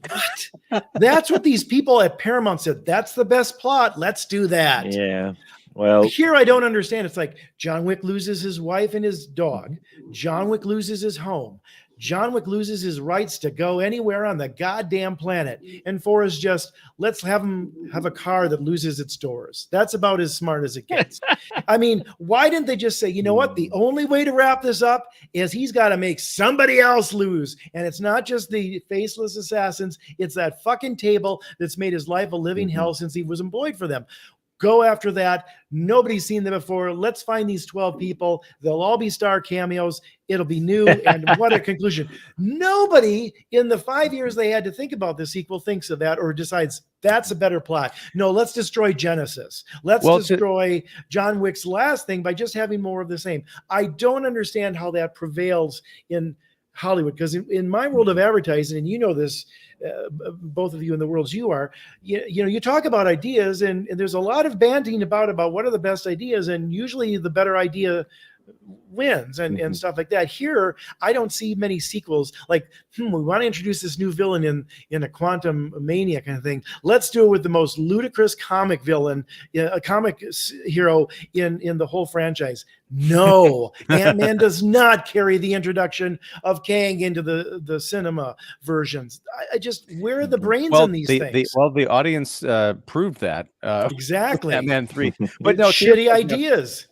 What? That's what these people at Paramount said. That's the best plot. Let's do that. Yeah. Well, here I don't understand. It's like John Wick loses his wife and his dog. John Wick loses his home. John Wick loses his rights to go anywhere on the goddamn planet. And 4 is just, let's have him have a car that loses its doors. That's about as smart as it gets. I mean, why didn't they just say, you know what? The only way to wrap this up is he's got to make somebody else lose. And it's not just the faceless assassins. It's that fucking table that's made his life a living hell since he was employed for them. Go after that. Nobody's seen them before. Let's find these 12 people. They'll all be star cameos. It'll be new. And what a conclusion. Nobody in the 5 years they had to think about the sequel thinks of that or decides that's a better plot. No, let's destroy Genesis. Let's destroy John Wick's last thing by just having more of the same. I don't understand how that prevails in Hollywood, because in my world of advertising, and you know this, both of you in the worlds you are, you know, you talk about ideas, and there's a lot of banting about what are the best ideas, and usually the better idea wins and stuff like that. Here, I don't see many sequels like, we want to introduce this new villain in a quantum mania kind of thing. Let's do it with the most ludicrous comic villain, a comic hero in the whole franchise. No, Ant-Man does not carry the introduction of Kang into the cinema versions. I just, where are the brains in these things? The audience proved that. Exactly. Ant-Man 3. But no, shitty ideas.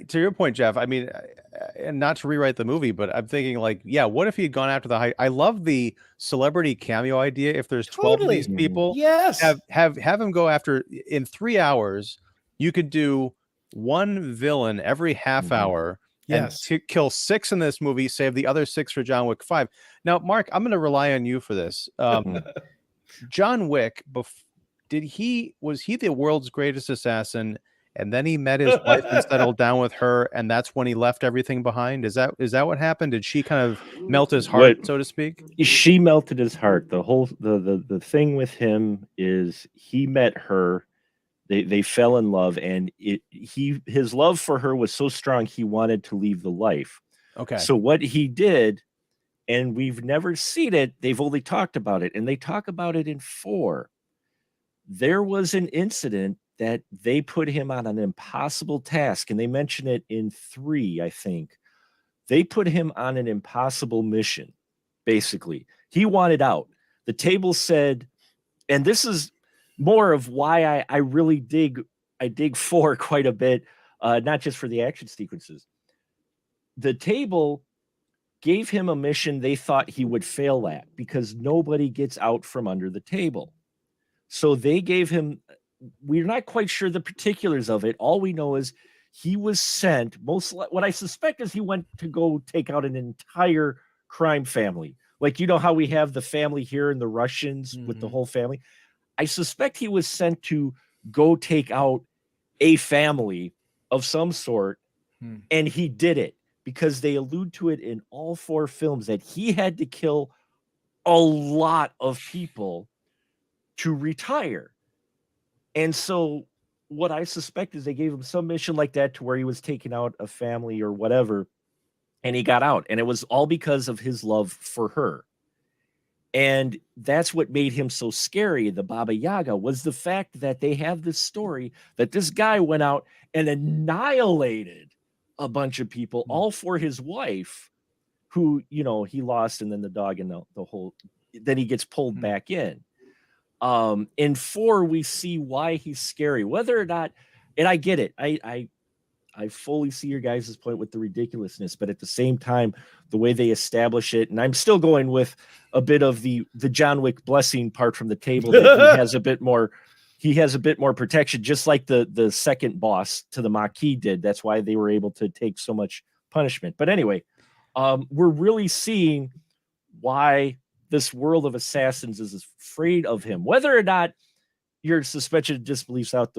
To your point, Jeff, I mean, and not to rewrite the movie, but I'm thinking like, yeah, what if he had gone after the high? I love the celebrity cameo idea. If there's 12 of these people, yes, have him go after in 3 hours. You could do one villain every half hour. Yes, and kill 6 in this movie, save the other 6 for John Wick 5. Now, Mark, I'm going to rely on you for this. John Wick, was he the world's greatest assassin? And then he met his wife and settled down with her, and that's when he left everything behind. Is that what happened? Did she kind of melt his heart, so to speak? She melted his heart. The whole the thing with him is he met her, they fell in love, and his love for her was so strong he wanted to leave the life. Okay. So what he did, and we've never seen it, they've only talked about it, and they talk about it in 4. There was an incident that they put him on an impossible task, and they mention it in 3, I think. They put him on an impossible mission, basically. He wanted out. The table said, and this is more of why I really dig 4 quite a bit, not just for the action sequences. The table gave him a mission they thought he would fail at because nobody gets out from under the table. So they gave him, we're not quite sure the particulars of it. All we know is he was sent, what I suspect is he went to go take out an entire crime family. Like, you know how we have the family here in the Russians with the whole family? I suspect he was sent to go take out a family of some sort, and he did it because they allude to it in all 4 films that he had to kill a lot of people to retire. And so what I suspect is they gave him some mission like that to where he was taking out a family or whatever, and he got out. And it was all because of his love for her. And that's what made him so scary, the Baba Yaga, was the fact that they have this story that this guy went out and annihilated a bunch of people, all for his wife, who, you know, he lost, and then the dog and the whole, then he gets pulled back in. In 4, we see why he's scary, whether or not, and I get it. I fully see your guys' point with the ridiculousness, but at the same time, the way they establish it, and I'm still going with a bit of the John Wick blessing part from the table, that he has a bit more protection, just like the second boss to the Maquis did. That's why they were able to take so much punishment. But anyway, we're really seeing why this world of assassins is afraid of him, whether or not your suspension of disbelief's out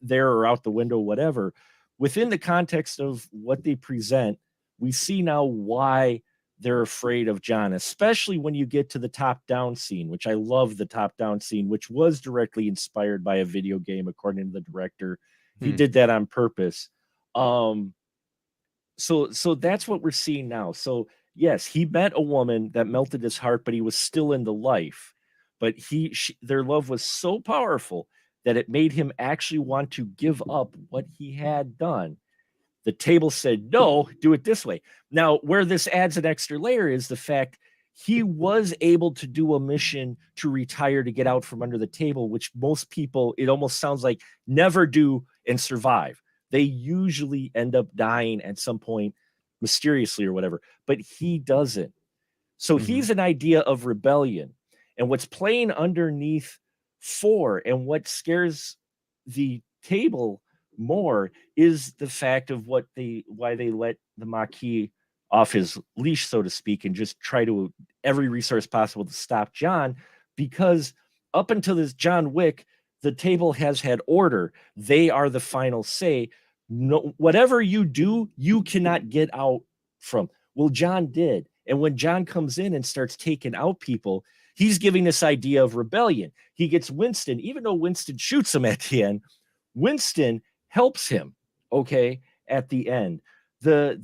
there or out the window, whatever. Within the context of what they present, we see now why they're afraid of John, especially when you get to the top-down scene, which I love the top-down scene, which was directly inspired by a video game, according to the director. He did that on purpose. So that's what we're seeing now. So yes, he met a woman that melted his heart, but he was still in the life. But their love was so powerful that it made him actually want to give up what he had done. The table said, no, do it this way. Now, where this adds an extra layer is the fact he was able to do a mission to retire, to get out from under the table, which most people, it almost sounds like, never do and survive. They usually end up dying at some point mysteriously or whatever, but he doesn't. So he's an idea of rebellion. And what's playing underneath 4 and what scares the table more is the fact of why they let the Marquis off his leash, so to speak, and just try to every resource possible to stop John, because up until this John Wick, the table has had order. They are the final say. No, whatever you do, you cannot get out from. Well, John did. And when John comes in and starts taking out people, he's giving this idea of rebellion. He gets Winston, even though Winston shoots him at the end, Winston helps him, okay, at the end. His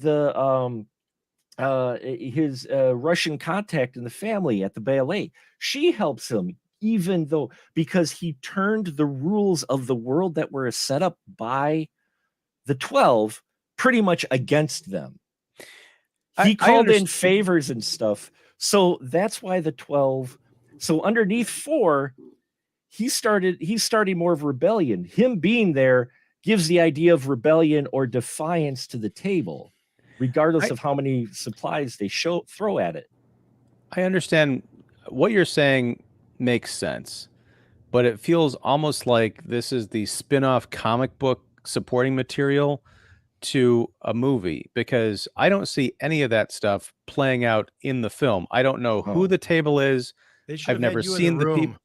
Russian contact in the family at the ballet, she helps him, even though, because he turned the rules of the world that were set up by the 12 pretty much against them. He called in favors and stuff. So that's why the 12. So underneath 4, he's starting more of rebellion. Him being there gives the idea of rebellion or defiance to the table, regardless of how many supplies they throw at it. I understand what you're saying makes sense, but it feels almost like this is the spin-off comic book supporting material to a movie, because I don't see any of that stuff playing out in the film. I don't know who the table is. I've never seen the people.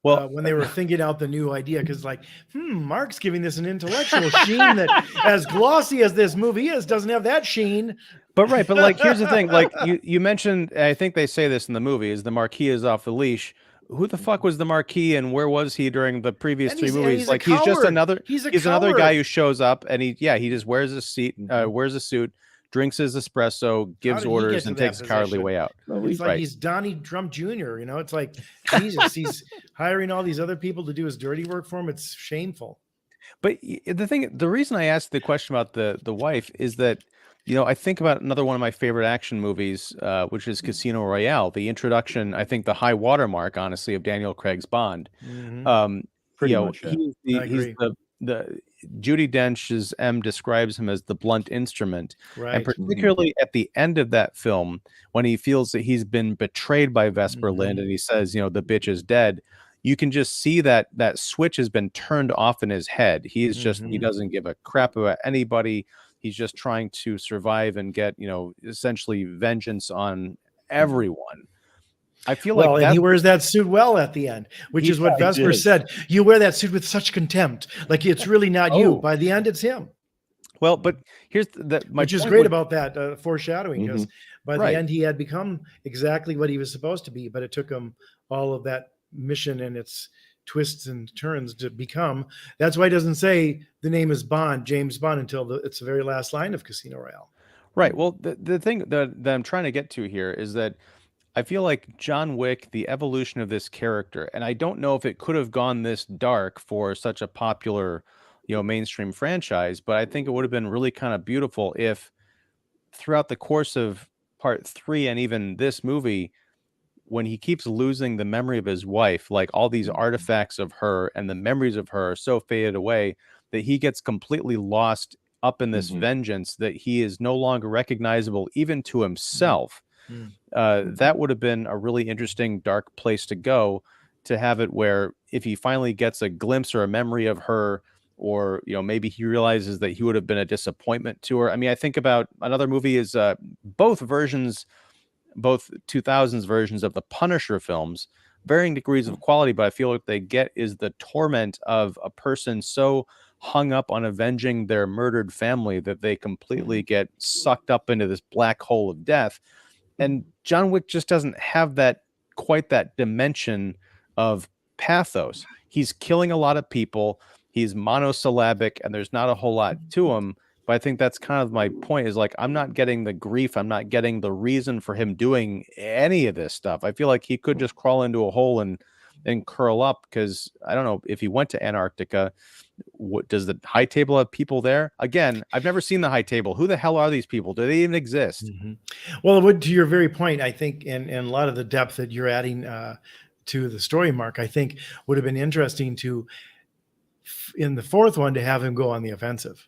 Well, when they were thinking out the new idea, because like, Mark's giving this an intellectual sheen that, as glossy as this movie is, doesn't have that sheen. But like, here's the thing. Like you mentioned, I think they say this in the movie, is the Marquis is off the leash. Who the fuck was the Marquis, and where was he during the previous 3 movies? Like, he's just another. He's another guy who shows up, and he just wears a suit, drinks his espresso, gives orders, and takes a cowardly way out. It's like he's Donnie Trump Jr. You know, it's like, Jesus, he's hiring all these other people to do his dirty work for him. It's shameful. But the reason I asked the question about the wife is that, I think about another one of my favorite action movies, which is Casino Royale. The introduction, I think the high watermark, honestly, of Daniel Craig's Bond. Pretty much, he's the Judi Dench's M describes him as the blunt instrument. Right. And particularly at the end of that film, when he feels that he's been betrayed by Vesper Lynd, and he says, the bitch is dead, you can just see that switch has been turned off in his head. He is just, he doesn't give a crap about anybody. He's just trying to survive and get, essentially vengeance on everyone. I feel like and he wears that suit well at the end, which is what Vesper said. You wear that suit with such contempt. Like, it's really not you. By the end, it's him. Well, but here's which is great about that foreshadowing, because by the end, he had become exactly what he was supposed to be, but it took him all of that mission and its twists and turns to become. That's why he doesn't say the name is Bond, James Bond, until it's the very last line of Casino Royale. Right. Well, the thing that I'm trying to get to here is that I feel like John Wick, the evolution of this character, and I don't know if it could have gone this dark for such a popular, mainstream franchise, but I think it would have been really kind of beautiful if throughout the course of part 3 and even this movie, when he keeps losing the memory of his wife, like all these artifacts of her and the memories of her are so faded away that he gets completely lost up in this vengeance, that he is no longer recognizable even to himself. That would have been a really interesting dark place to go, to have it where if he finally gets a glimpse or a memory of her, or maybe he realizes that he would have been a disappointment to her. I mean, I think about another movie is both 2000s versions of the Punisher films, varying degrees of quality, but I feel like they get is the torment of a person so hung up on avenging their murdered family that they completely get sucked up into this black hole of death. And John Wick just doesn't have quite that dimension of pathos. He's killing a lot of people. He's monosyllabic, and there's not a whole lot to him. But I think that's kind of my point, is like, I'm not getting the grief. I'm not getting the reason for him doing any of this stuff. I feel like he could just crawl into a hole and, and curl up, because I don't know if he went to Antarctica. What does the high table have people there? Again, I've never seen the high table. Who the hell are these people? Do they even exist? Well, it would, to your very point, I think, and a lot of the depth that you're adding to the story, Mark, I think would have been interesting to, in the fourth one, to have him go on the offensive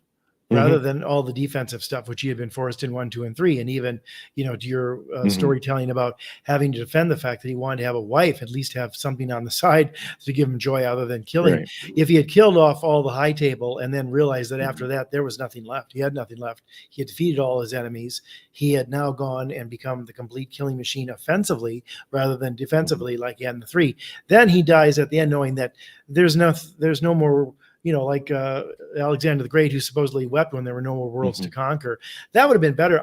rather than all the defensive stuff, which he had been forced in 1, 2, and 3. And even, to your storytelling about having to defend the fact that he wanted to have a wife, at least have something on the side to give him joy other than killing. Right. If he had killed off all the high table and then realized that after that, there was nothing left. He had nothing left. He had defeated all his enemies. He had now gone and become the complete killing machine offensively rather than defensively like he had in the 3. Then he dies at the end knowing that there's no more, like Alexander the Great, who supposedly wept when there were no more worlds to conquer. That would have been better.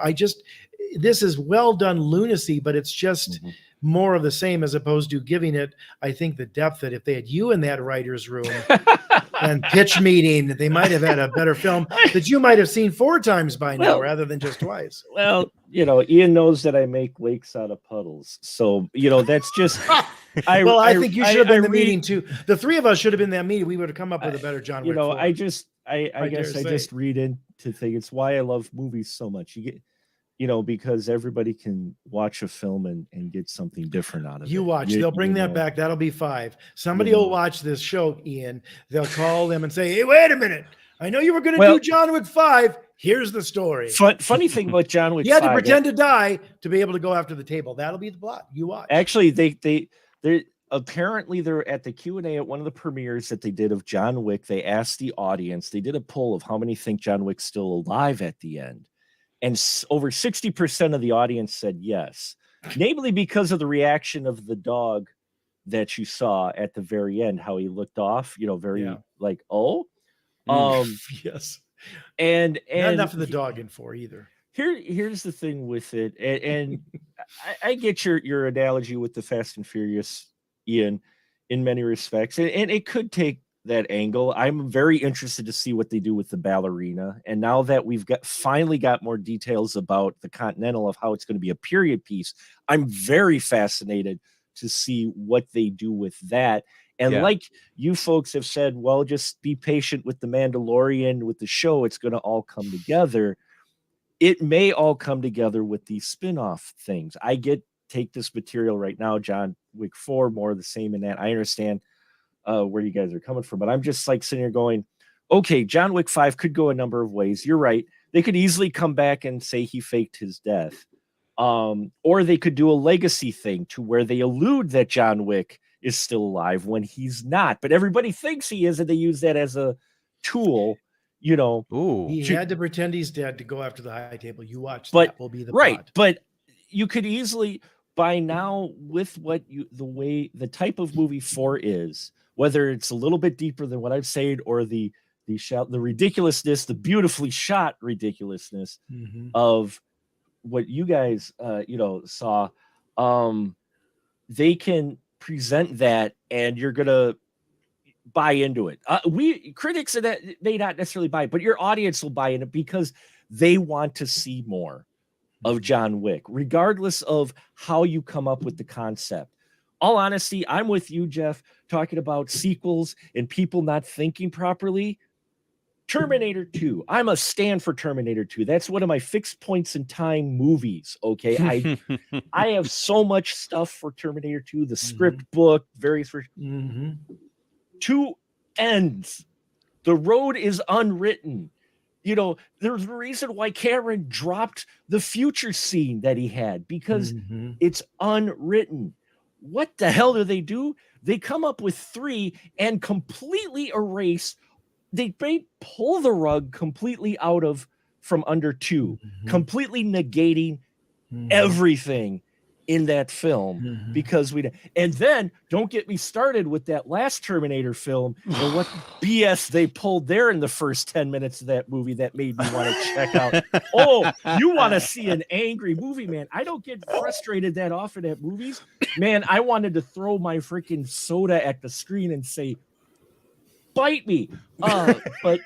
This is well done lunacy, but it's just more of the same, as opposed to giving it, I think, the depth that if they had you in that writer's room and pitch meeting, they might have had a better film that you might have seen 4 times by now rather than just twice. Well, Ian knows that I make lakes out of puddles. So, that's just... I think you should have been in the meeting too. The 3 of us should have been in that meeting. We would have come up with a better John Wick 4. I guess I just read into things. It's why I love movies so much. You get, because everybody can watch a film and get something different out of it. You watch. They'll bring that back. That'll be 5. Somebody will watch this show, Ian. They'll call them and say, "Hey, wait a minute. I know you were going to do John Wick 5. Here's the story." Funny thing about John Wick 5. You had to pretend to die to be able to go after the table. That'll be the plot. You watch. Actually, they apparently they're at the Q&A at one of the premieres that they did of John Wick. They asked the audience, they did a poll of how many think John Wick's still alive at the end. And over 60% of the audience said yes, namely because of the reaction of the dog that you saw at the very end, how he looked off, like, oh, yes. And not enough of the dog in 4 either. Here's the thing with it, and I get your analogy with the Fast and Furious, Ian, in many respects, and it could take that angle. I'm very interested to see what they do with the ballerina, and now that we've finally got more details about the Continental, of how it's going to be a period piece, I'm very fascinated to see what they do with that. And like you folks have said, well, just be patient with the Mandalorian, with the show. It's going to all come together. It may all come together with these spin-off things. Take this material right now, John Wick 4, more of the same in that. I understand where you guys are coming from, but I'm just like sitting here going, okay, John Wick 5 could go a number of ways. You're right. They could easily come back and say he faked his death. Or they could do a legacy thing to where they allude that John Wick is still alive when he's not, but everybody thinks he is, and they use that as a tool. He had to pretend he's dead to go after the high table. You watch, that will be the plot. But you could easily, by now, with the type of movie 4 is, whether it's a little bit deeper than what I've said, or the ridiculousness, the beautifully shot ridiculousness of what you guys saw, they can present that, and you're gonna buy into it. We critics of that may not necessarily buy it, but your audience will buy into it because they want to see more of John Wick, regardless of how you come up with the concept. All honesty, I'm with you, Jeff, talking about sequels and people not thinking properly. Terminator 2. I'm a stand for Terminator 2. That's one of my fixed points in time movies. Okay. I have so much stuff for Terminator 2, the script book, various 2 ends. The road is unwritten. There's a reason why Cameron dropped the future scene that he had, because it's unwritten. What the hell do? They come up with 3 and completely erase. They pull the rug completely out from under 2, completely negating everything in that film because and then don't get me started with that last Terminator film and what BS they pulled there in the first 10 minutes of that movie that made me want to check out. Oh, you want to see an angry movie, man? I don't get frustrated that often at movies, man. I wanted to throw my freaking soda at the screen and say, bite me. But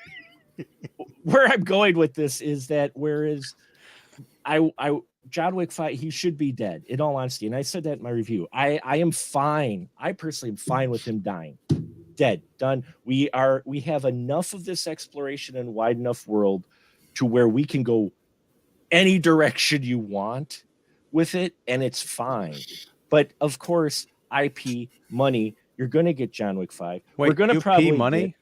where I'm going with this is that whereas John Wick 5, he should be dead, in all honesty. And I said that in my review. I am fine. I personally am fine with him dying. Dead, done. We have enough of this exploration and wide enough world to where we can go any direction you want with it, and it's fine. But of course, IP, money, you're gonna get John Wick 5. Wait, We're gonna UP probably money?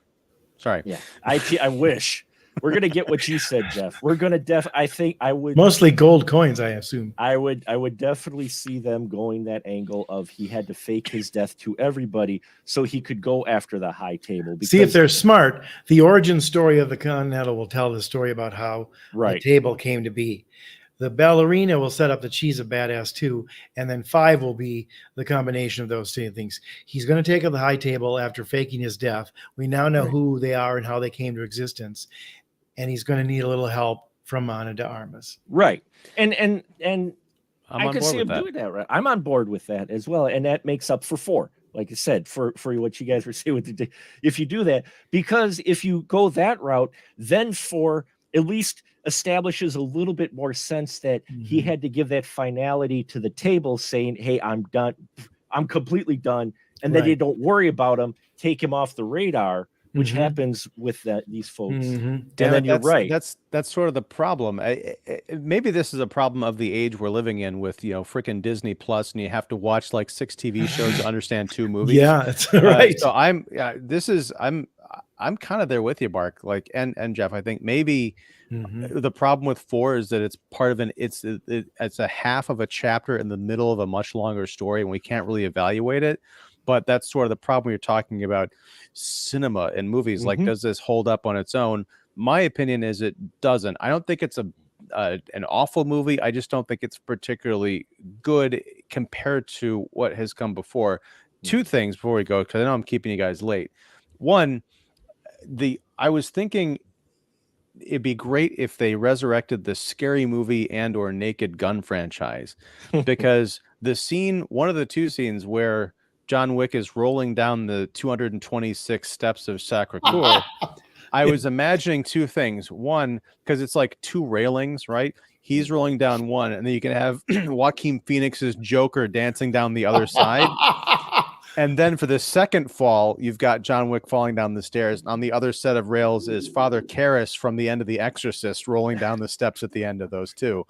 Sorry. Yeah, IP. I wish. We're gonna get what you said, Jeff. We're gonna I think I would Mostly gold coins, I assume. I would definitely see them going that angle of he had to fake his death to everybody so he could go after the high table. See, if they're smart, the origin story of the Continental will tell the story about how the table came to be. The ballerina will set up that she's a badass too, and then 5 will be the combination of those two things. He's going to take up the high table after faking his death. We now know who they are and how they came to existence, and he's going to need a little help from Ana de Armas. Right, and I could see him doing that. Right, I'm on board with that as well, and that makes up for 4. Like I said, for what you guys were saying with the, if you do that, because if you go that route, then 4 at least establishes a little bit more sense that he had to give that finality to the table, saying, "Hey, I'm done. I'm completely done," and then you don't worry about him, take him off the radar, which happens with these folks. And then you're right. That's sort of the problem. Maybe this is a problem of the age we're living in with, freaking Disney Plus, and you have to watch like 6 TV shows to understand 2 movies. Yeah, that's right. So I'm kind of there with you, Mark. Like, and Jeff, I think maybe the problem with 4 is that it's part of it's a half of a chapter in the middle of a much longer story, and we can't really evaluate it. But that's sort of the problem you're talking about cinema and movies. Like, does this hold up on its own? My opinion is it doesn't. I don't think it's an awful movie. I just don't think it's particularly good compared to what has come before. 2 things before we go, because I know I'm keeping you guys late. One, I was thinking it'd be great if they resurrected the Scary Movie and or Naked Gun franchise, because one of the 2 scenes where John Wick is rolling down the 226 steps of Sacré-Cœur, I was imagining 2 things. One, because it's like 2 railings, right? He's rolling down one, and then you can have Joaquin Phoenix's Joker dancing down the other side. And then for the second fall, you've got John Wick falling down the stairs. On the other set of rails is Father Karras from the end of The Exorcist rolling down the steps at the end of those 2.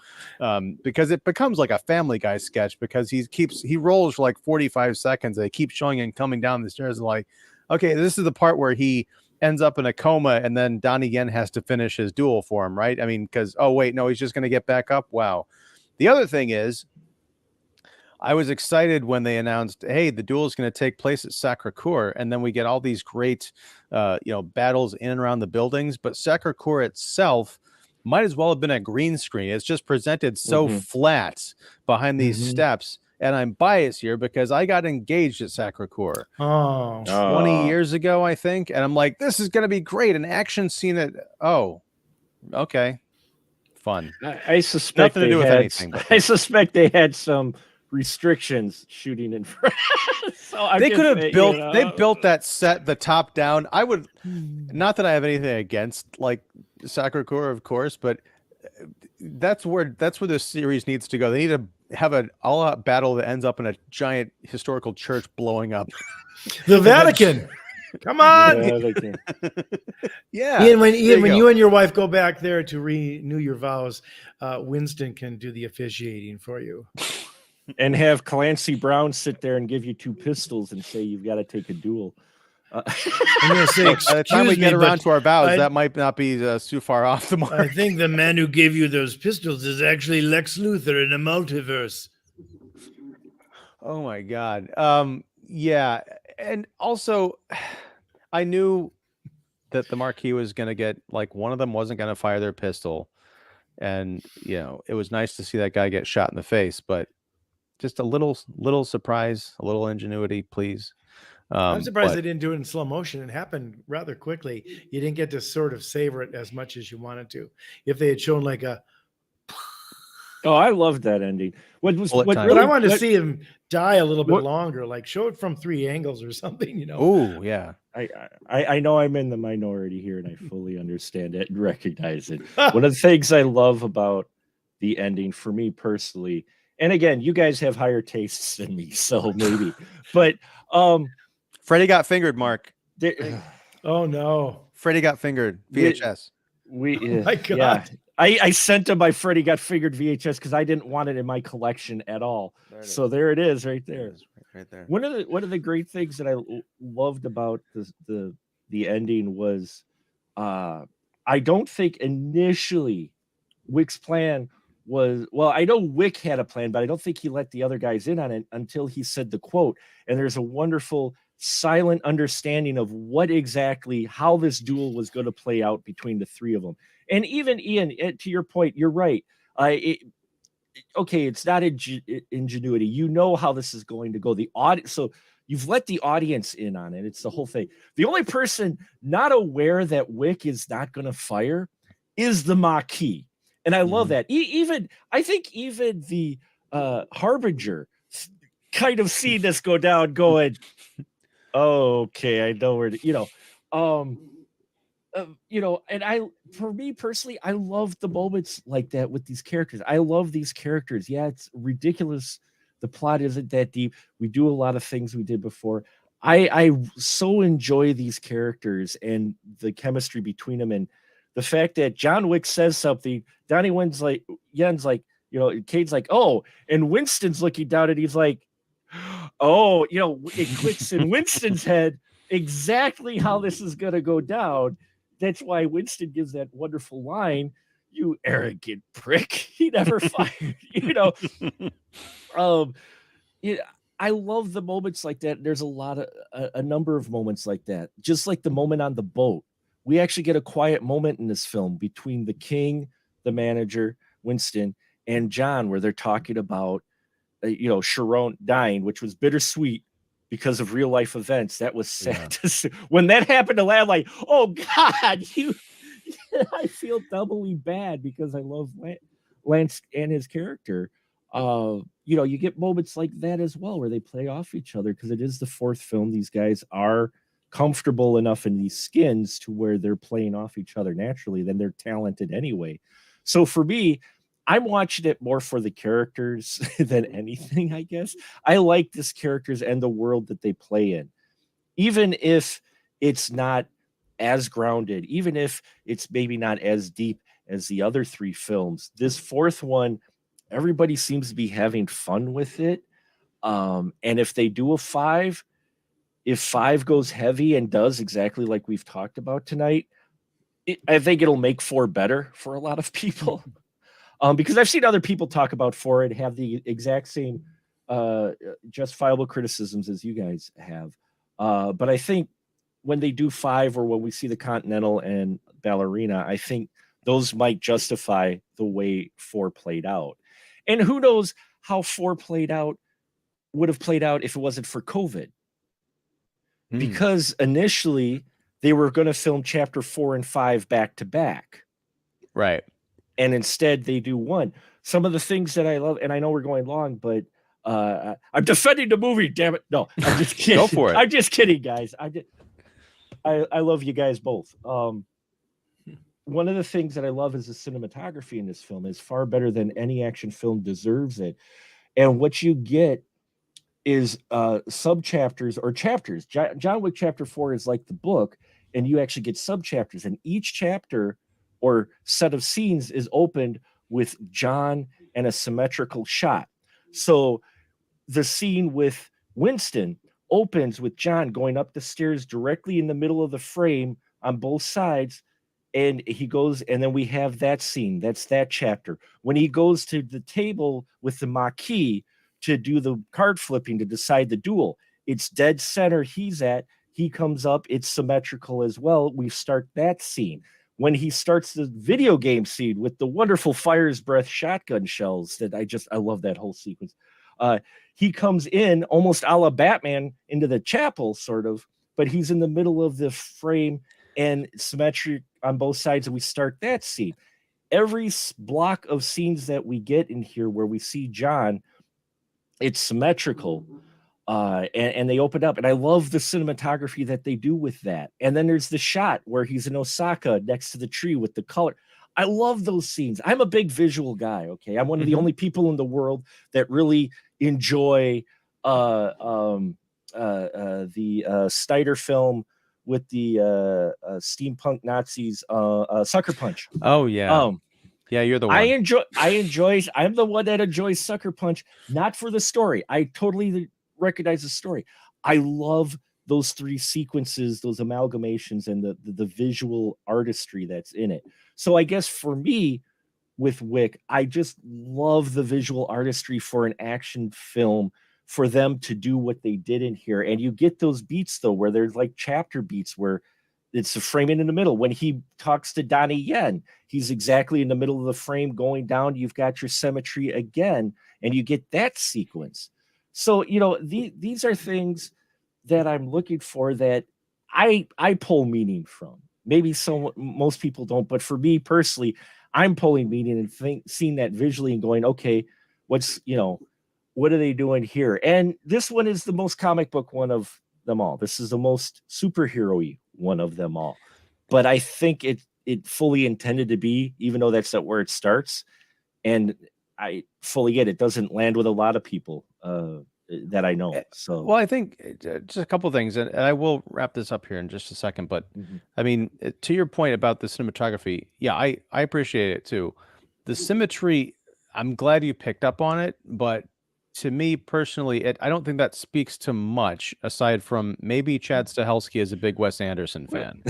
Because it becomes like a Family Guy sketch, because he rolls for like 45 seconds. They keep showing him coming down the stairs, and like, okay, this is the part where he ends up in a coma, and then Donnie Yen has to finish his duel for him, right? I mean, because, oh, wait, no, he's just going to get back up. Wow. The other thing is, I was excited when they announced, hey, the duel is going to take place at Sacré-Cœur, and then we get all these great, battles in and around the buildings. But Sacré-Cœur itself might as well have been a green screen. It's just presented so flat behind these steps. And I'm biased here because I got engaged at Sacré-Cœur 20 years ago, I think. And I'm like, this is going to be great. An action scene okay, fun. I suspect nothing to do with anything. I suspect they had some restrictions shooting in front. So they could have built. They built that set the top down. I would, not that I have anything against like Sacré-Cœur, of course, but that's where this series needs to go. They need to have an all-out battle that ends up in a giant historical church blowing up. The Vatican. Come on. Yeah. Ian, when you and your wife go back there to renew your vows, Winston can do the officiating for you. And have Clancy Brown sit there and give you 2 pistols and say you've got to take a duel. I'm going to say, by the time we get around to our vows, that might not be too far off the mark. I think the man who gave you those pistols is actually Lex Luthor in a multiverse. Oh my God. Yeah. And also, I knew that the Marquis was going to get, like, one of them wasn't going to fire their pistol. And, it was nice to see that guy get shot in the face, but just a little surprise, a little ingenuity, please. I'm surprised they didn't do it in slow motion. It happened rather quickly. You didn't get to sort of savor it as much as you wanted to. If they had shown like a... Oh, I loved that ending. But I wanted to see him die a little bit longer, like show it from 3 angles or something, Oh, yeah. I know I'm in the minority here, and I fully understand it and recognize it. One of the things I love about the ending for me personally. And again, you guys have higher tastes than me, so maybe. But Freddie got fingered, Mark. Oh no. Freddie got fingered. VHS. My God. Yeah. I sent him my Freddie got fingered VHS because I didn't want it in my collection at all. There it is, right there. Right there. One of the great things that I loved about the ending was I don't think initially Wick's plan was, well, I know Wick had a plan, but I don't think he let the other guys in on it until he said the quote. And there's a wonderful silent understanding of what exactly, how this duel was going to play out between the three of them. And even Ian, to your point, you're right. Okay, it's not ingenuity. You know how this is going to go. The audience, so you've let the audience in on it. It's the whole thing. The only person not aware that Wick is not going to fire is the Maquis. And I love that. I think even the Harbinger kind of see this go down going, oh, okay, I know where to, and for me personally, I love the moments like that with these characters. I love these characters. Yeah, it's ridiculous. The plot isn't that deep. We do a lot of things we did before. I so enjoy these characters and the chemistry between them, and the fact that John Wick says something, Donnie Yen's like, Cade's like, oh, and Winston's looking down and he's like, oh, it clicks in Winston's head exactly how this is going to go down. That's why Winston gives that wonderful line, "You arrogant prick." He never fired, I love the moments like that. There's a number of moments like that. Just like the moment on the boat. We actually get a quiet moment in this film between the king, the manager, Winston, and John, where they're talking about, Sharon dying, which was bittersweet because of real life events. That was sad to see. When that happened to Lance, like, oh God, I feel doubly bad because I love Lance and his character. You get moments like that as well, where they play off each other because it is the fourth film. These guys are comfortable enough in these skins to where they're playing off each other naturally, then they're talented anyway. So for me, I'm watching it more for the characters than anything, I guess. I like this characters and the world that they play in. Even if it's not as grounded, even if it's maybe not as deep as the other three films, this fourth one, everybody seems to be having fun with it. And if they do a 5, if 5 goes heavy and does exactly like we've talked about tonight, I think it'll make 4 better for a lot of people. Because I've seen other people talk about 4 and have the exact same justifiable criticisms as you guys have. But I think when they do 5, or when we see the Continental and Ballerina, I think those might justify the way 4 played out. And who knows how 4 would have played out if it wasn't for COVID. Because initially they were going to film chapter 4 and 5 back to back. Right. And instead they do 1. Some of the things that I love, and I know we're going long, but I'm defending the movie, damn it. No, I'm just kidding. Go for it. I'm just kidding, guys. I love you guys both. One of the things that I love is the cinematography in this film is far better than any action film deserves it. And what you get is sub-chapters or chapters. John Wick Chapter 4 is like the book, and you actually get sub-chapters. And each chapter or set of scenes is opened with John and a symmetrical shot. So the scene with Winston opens with John going up the stairs directly in the middle of the frame on both sides. And he goes, and then we have that scene. That's that chapter. When he goes to the table with the Maquis to do the card flipping to decide the duel, it's dead center he's at. He comes up, it's symmetrical as well. We start that scene. When he starts the video game scene with the wonderful fire's breath shotgun shells that I love that whole sequence. He comes in almost a la Batman into the chapel, sort of, but he's in the middle of the frame and symmetry on both sides, and we start that scene. Every block of scenes that we get in here where we see John, it's symmetrical, and they open up, and I love the cinematography that they do with that. And then there's the shot where he's in Osaka next to the tree with the color. I love those scenes. I'm a big visual guy. Okay, I'm one of the only people in the world that really enjoy the Steiner film with the steampunk Nazis, Sucker Punch. Oh yeah. Yeah, you're the one. I'm the one that enjoys Sucker Punch, not for the story. I totally recognize the story. I love those 3 sequences, those amalgamations, and the visual artistry that's in it. So I guess for me, with Wick, I just love the visual artistry for an action film, for them to do what they did in here. And you get those beats though, where there's like chapter beats where it's a framing in the middle. When he talks to Donnie Yen, he's exactly in the middle of the frame going down. You've got your symmetry again, and you get that sequence. So, you know, these are things that I'm looking for that I pull meaning from. Maybe most people don't, but for me personally, I'm pulling meaning and seeing that visually and going, okay, what are they doing here? And this one is the most comic book one of them all. This is the most superhero-y one of them all. But I think it fully intended to be, even though that's not where it starts. And I fully get it doesn't land with a lot of people that I know. So, well, I think just a couple of things, and I will wrap this up here in just a second. But I mean, to your point about the cinematography, yeah, I appreciate it too. The symmetry, I'm glad you picked up on it, but to me personally, I don't think that speaks to much, aside from maybe Chad Stahelski is a big Wes Anderson fan,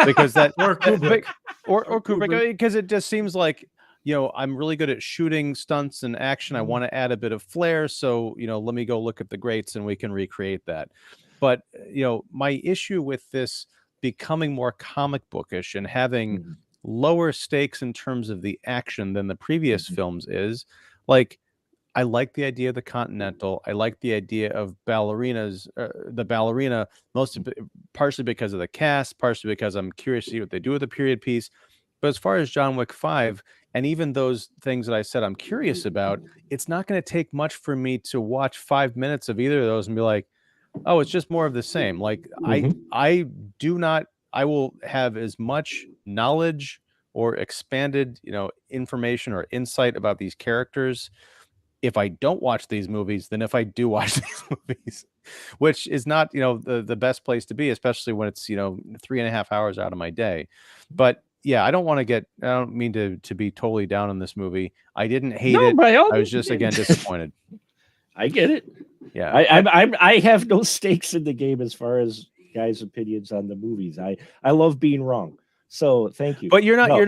because that Or Kubrick. or Kubrick, because it just seems like, you know, I'm really good at shooting stunts and action. I want to add a bit of flair, so, you know, let me go look at the greats and we can recreate that. But, you know, my issue with this becoming more comic bookish and having lower stakes in terms of the action than the previous films is, like, I like the idea of the Continental. I like the idea of ballerinas, the ballerina, partially because of the cast, partially because I'm curious to see what they do with the period piece. But as far as John Wick 5, and even those things that I said I'm curious about, it's not going to take much for me to watch 5 minutes of either of those and be like, oh, it's just more of the same. Like, I will have as much knowledge or expanded, you know, information or insight about these characters if I don't watch these movies than if I do watch these movies, which is not, you know, the best place to be, especially when it's, you know, 3.5 hours out of my day. But yeah, I don't mean to be totally down on this movie. I didn't hate it. I was just, again, disappointed. I get it. Yeah. I have no stakes in the game as far as guys' opinions on the movies. I love being wrong. So thank you. But you're not wrong.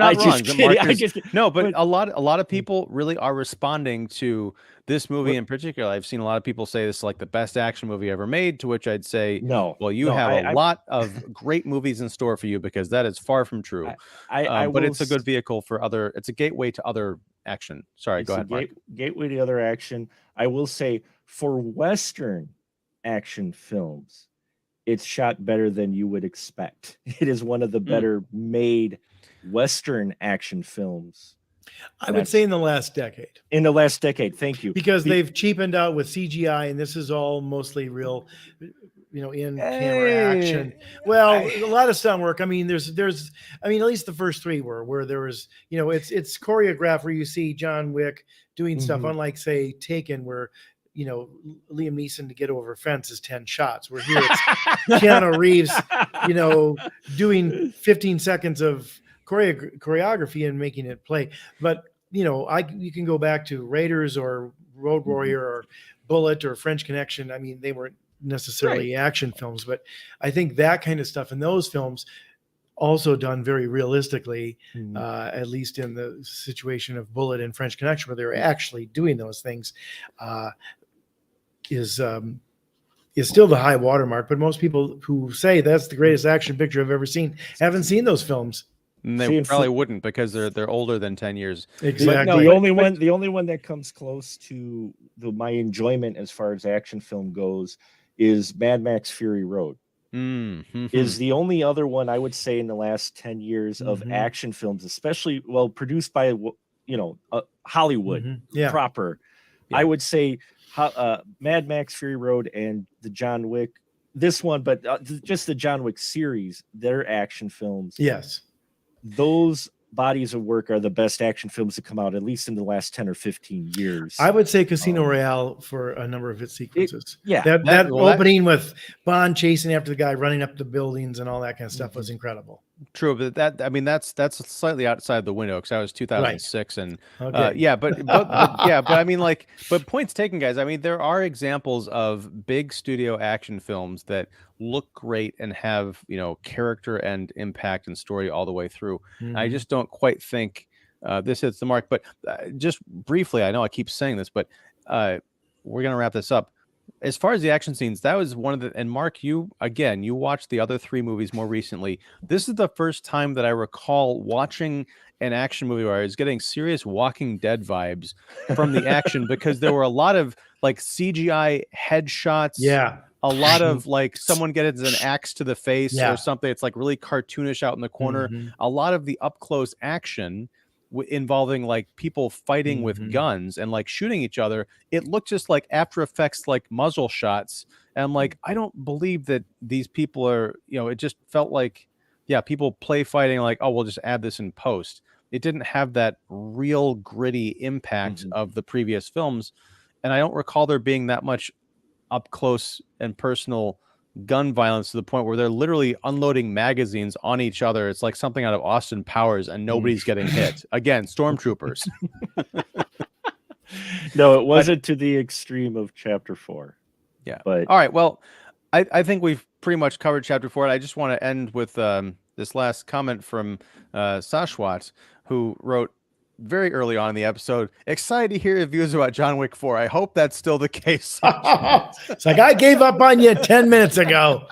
No, but a lot of people really are responding to this movie in particular. I've seen a lot of people say this is like the best action movie ever made, to which I'd say, no. Well, you have a lot of great movies in store for you, because that is far from true. But it's a good vehicle for it's a gateway to other action. Sorry, go ahead, Mark. Gateway to other action. I will say, for Western action films, it's shot better than you would expect. It is one of the better made Western action films. I would say in the last decade. In the last decade, thank you. Because they've cheapened out with CGI, and this is all mostly real, you know, in camera action. Well, a lot of stunt work. I mean, there's at least the first 3 were where there was, you know, it's choreographed, where you see John Wick doing stuff, unlike, say, Taken, where, you know, Liam Neeson to get over a fence is 10 shots. Where here it's Keanu Reeves, you know, doing 15 seconds of choreography and making it play. But, you know, you can go back to Raiders or Road Warrior or Bullet or French Connection. I mean, they weren't necessarily action films, but I think that kind of stuff in those films, also done very realistically, at least in the situation of Bullet and French Connection, where they were actually doing those things, is still the high watermark. But most people who say that's the greatest action picture I've ever seen haven't seen those films. And they probably wouldn't, because they're older than 10 years. Exactly. The only one that comes close to my enjoyment as far as action film goes is Mad Max Fury Road. Is the only other one I would say in the last 10 years of action films, especially produced by, you know, Hollywood proper. I would say Mad Max Fury Road and the John Wick, this one, but just the John Wick series, their action films. Yes. Those bodies of work are the best action films that come out, at least in the last 10 or 15 years. I would say Casino Royale for a number of its sequences. Yeah. That opening with Bond chasing after the guy, running up the buildings and all that kind of stuff was incredible. True, but that's slightly outside the window because that was 2006, and Okay. but I mean, like, but points taken, guys. I mean, there are examples of big studio action films that look great and have, you know, character and impact and story all the way through. I just don't quite think this hits the mark. But just briefly, I know I keep saying this, but we're gonna wrap this up. As far as the action scenes, that was one of the, and Mark, you watched the other 3 movies more recently. This is the first time that I recall watching an action movie where I was getting serious Walking Dead vibes from the action, because there were a lot of like CGI headshots. Yeah. A lot of like someone gets an axe to the face or something. It's like really cartoonish out in the corner. A lot of the up close action involving like people fighting with guns and like shooting each other. It looked just like After Effects, like muzzle shots. And I'm like, I don't believe that these people are, you know, it just felt like, yeah, people play fighting like, oh, we'll just add this in post. It didn't have that real gritty impact of the previous films. And I don't recall there being that much up close and personal gun violence to the point where they're literally unloading magazines on each other. It's like something out of Austin Powers and nobody's getting hit. Again, stormtroopers. No, it wasn't to the extreme of chapter 4. Yeah. But all right. Well, I think we've pretty much covered chapter 4. I just want to end with this last comment from Sashwat, who wrote very early on in the episode, excited to hear your views about John Wick 4. I hope that's still the case. It's like, I gave up on you 10 minutes ago.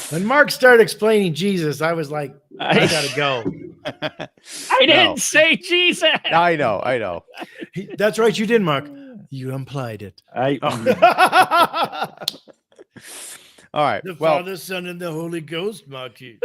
When Mark started explaining Jesus, I was like, I gotta go. I didn't say Jesus. I know. That's right, you did, Mark. You implied it. All right. The Father, Son, and the Holy Ghost, Marky.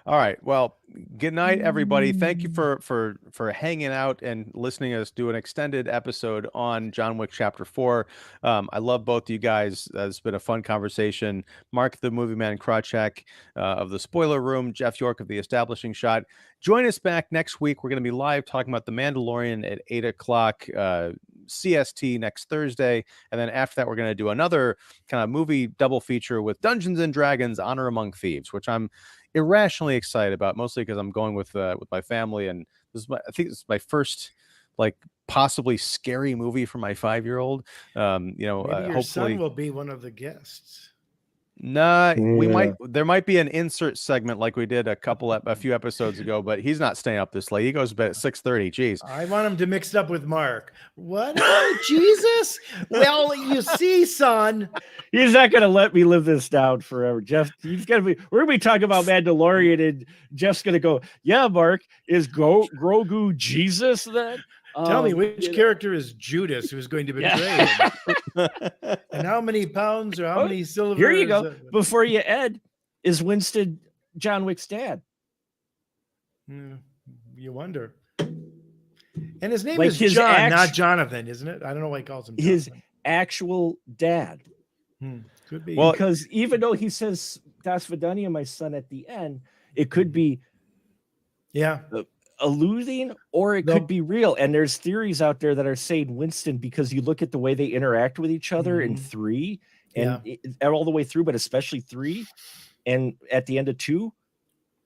All right. Well, good night, everybody. Thank you for hanging out and listening to us do an extended episode on John Wick Chapter 4. I love both of you guys. It's been a fun conversation. Mark, the movie man, Krawczyk of the Spoiler Room, Jeff York of the Establishing Shot. Join us back next week. We're going to be live talking about The Mandalorian at 8 o'clock CST next Thursday. And then after that, we're going to do another kind of movie double feature with Dungeons and Dragons Honor Among Thieves, which I'm irrationally excited about, mostly because I'm going with my family, and I think this is my first like possibly scary movie for my 5-year-old. Maybe your hopefully son will be one of the guests. Nah, there might be an insert segment like we did a few episodes ago, but he's not staying up this late. He goes to bed at 6:30. Jeez. I want him to mix it up with Mark. What? Oh, Jesus? Well, you see, son. He's not going to let me live this down forever. Jeff, we're going to be talking about Mandalorian, and Jeff's going to go, yeah, Mark, is Grogu Jesus then? Tell me, which character is Judas who's going to betray him? And how many pounds or how many silver? Here you go. Before you end, is Winston John Wick's dad? You wonder. And his name Like is John, not Jonathan, isn't it? I don't know why he calls him Jonathan. His actual dad. Could be. Well, because even though he says Das Vidania, my son, at the end, it could be alluding, or it could be real. And there's theories out there that are saying Winston, because you look at the way they interact with each other in 3 and all the way through, but especially 3 and at the end of 2,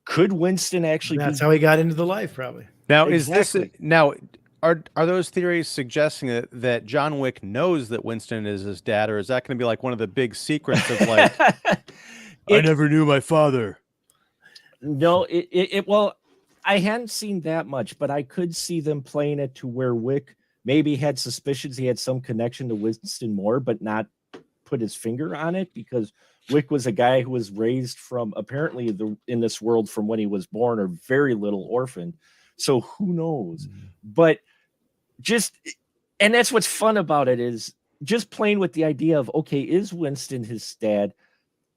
could Winston actually That's how he got into the life, probably. Now, are those theories suggesting that John Wick knows that Winston is his dad, or is that going to be like one of the big secrets of like, I never knew my father? No, well, I hadn't seen that much, but I could see them playing it to where Wick maybe had suspicions he had some connection to Winston more, but not put his finger on it, because Wick was a guy who was raised from apparently in this world from when he was born, or very little orphan. So who knows? But and that's what's fun about it, is just playing with the idea of, okay, is Winston his dad,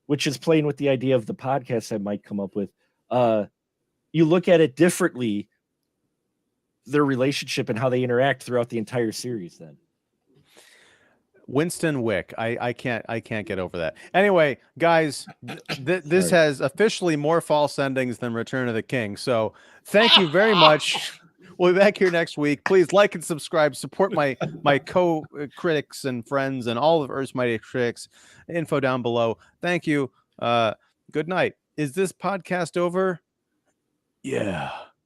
which is playing with the idea of the podcast I might come up with. You look at it differently, their relationship and how they interact throughout the entire series then. Winston Wick. I can't get over that. Anyway, guys, this Sorry. has officially more false endings than Return of the King. So thank you very much. We'll be back here next week. Please like and subscribe. Support my co-critics and friends and all of Earth's Mightiest Critics. Info down below. Thank you. Good night. Is this podcast over? Yeah.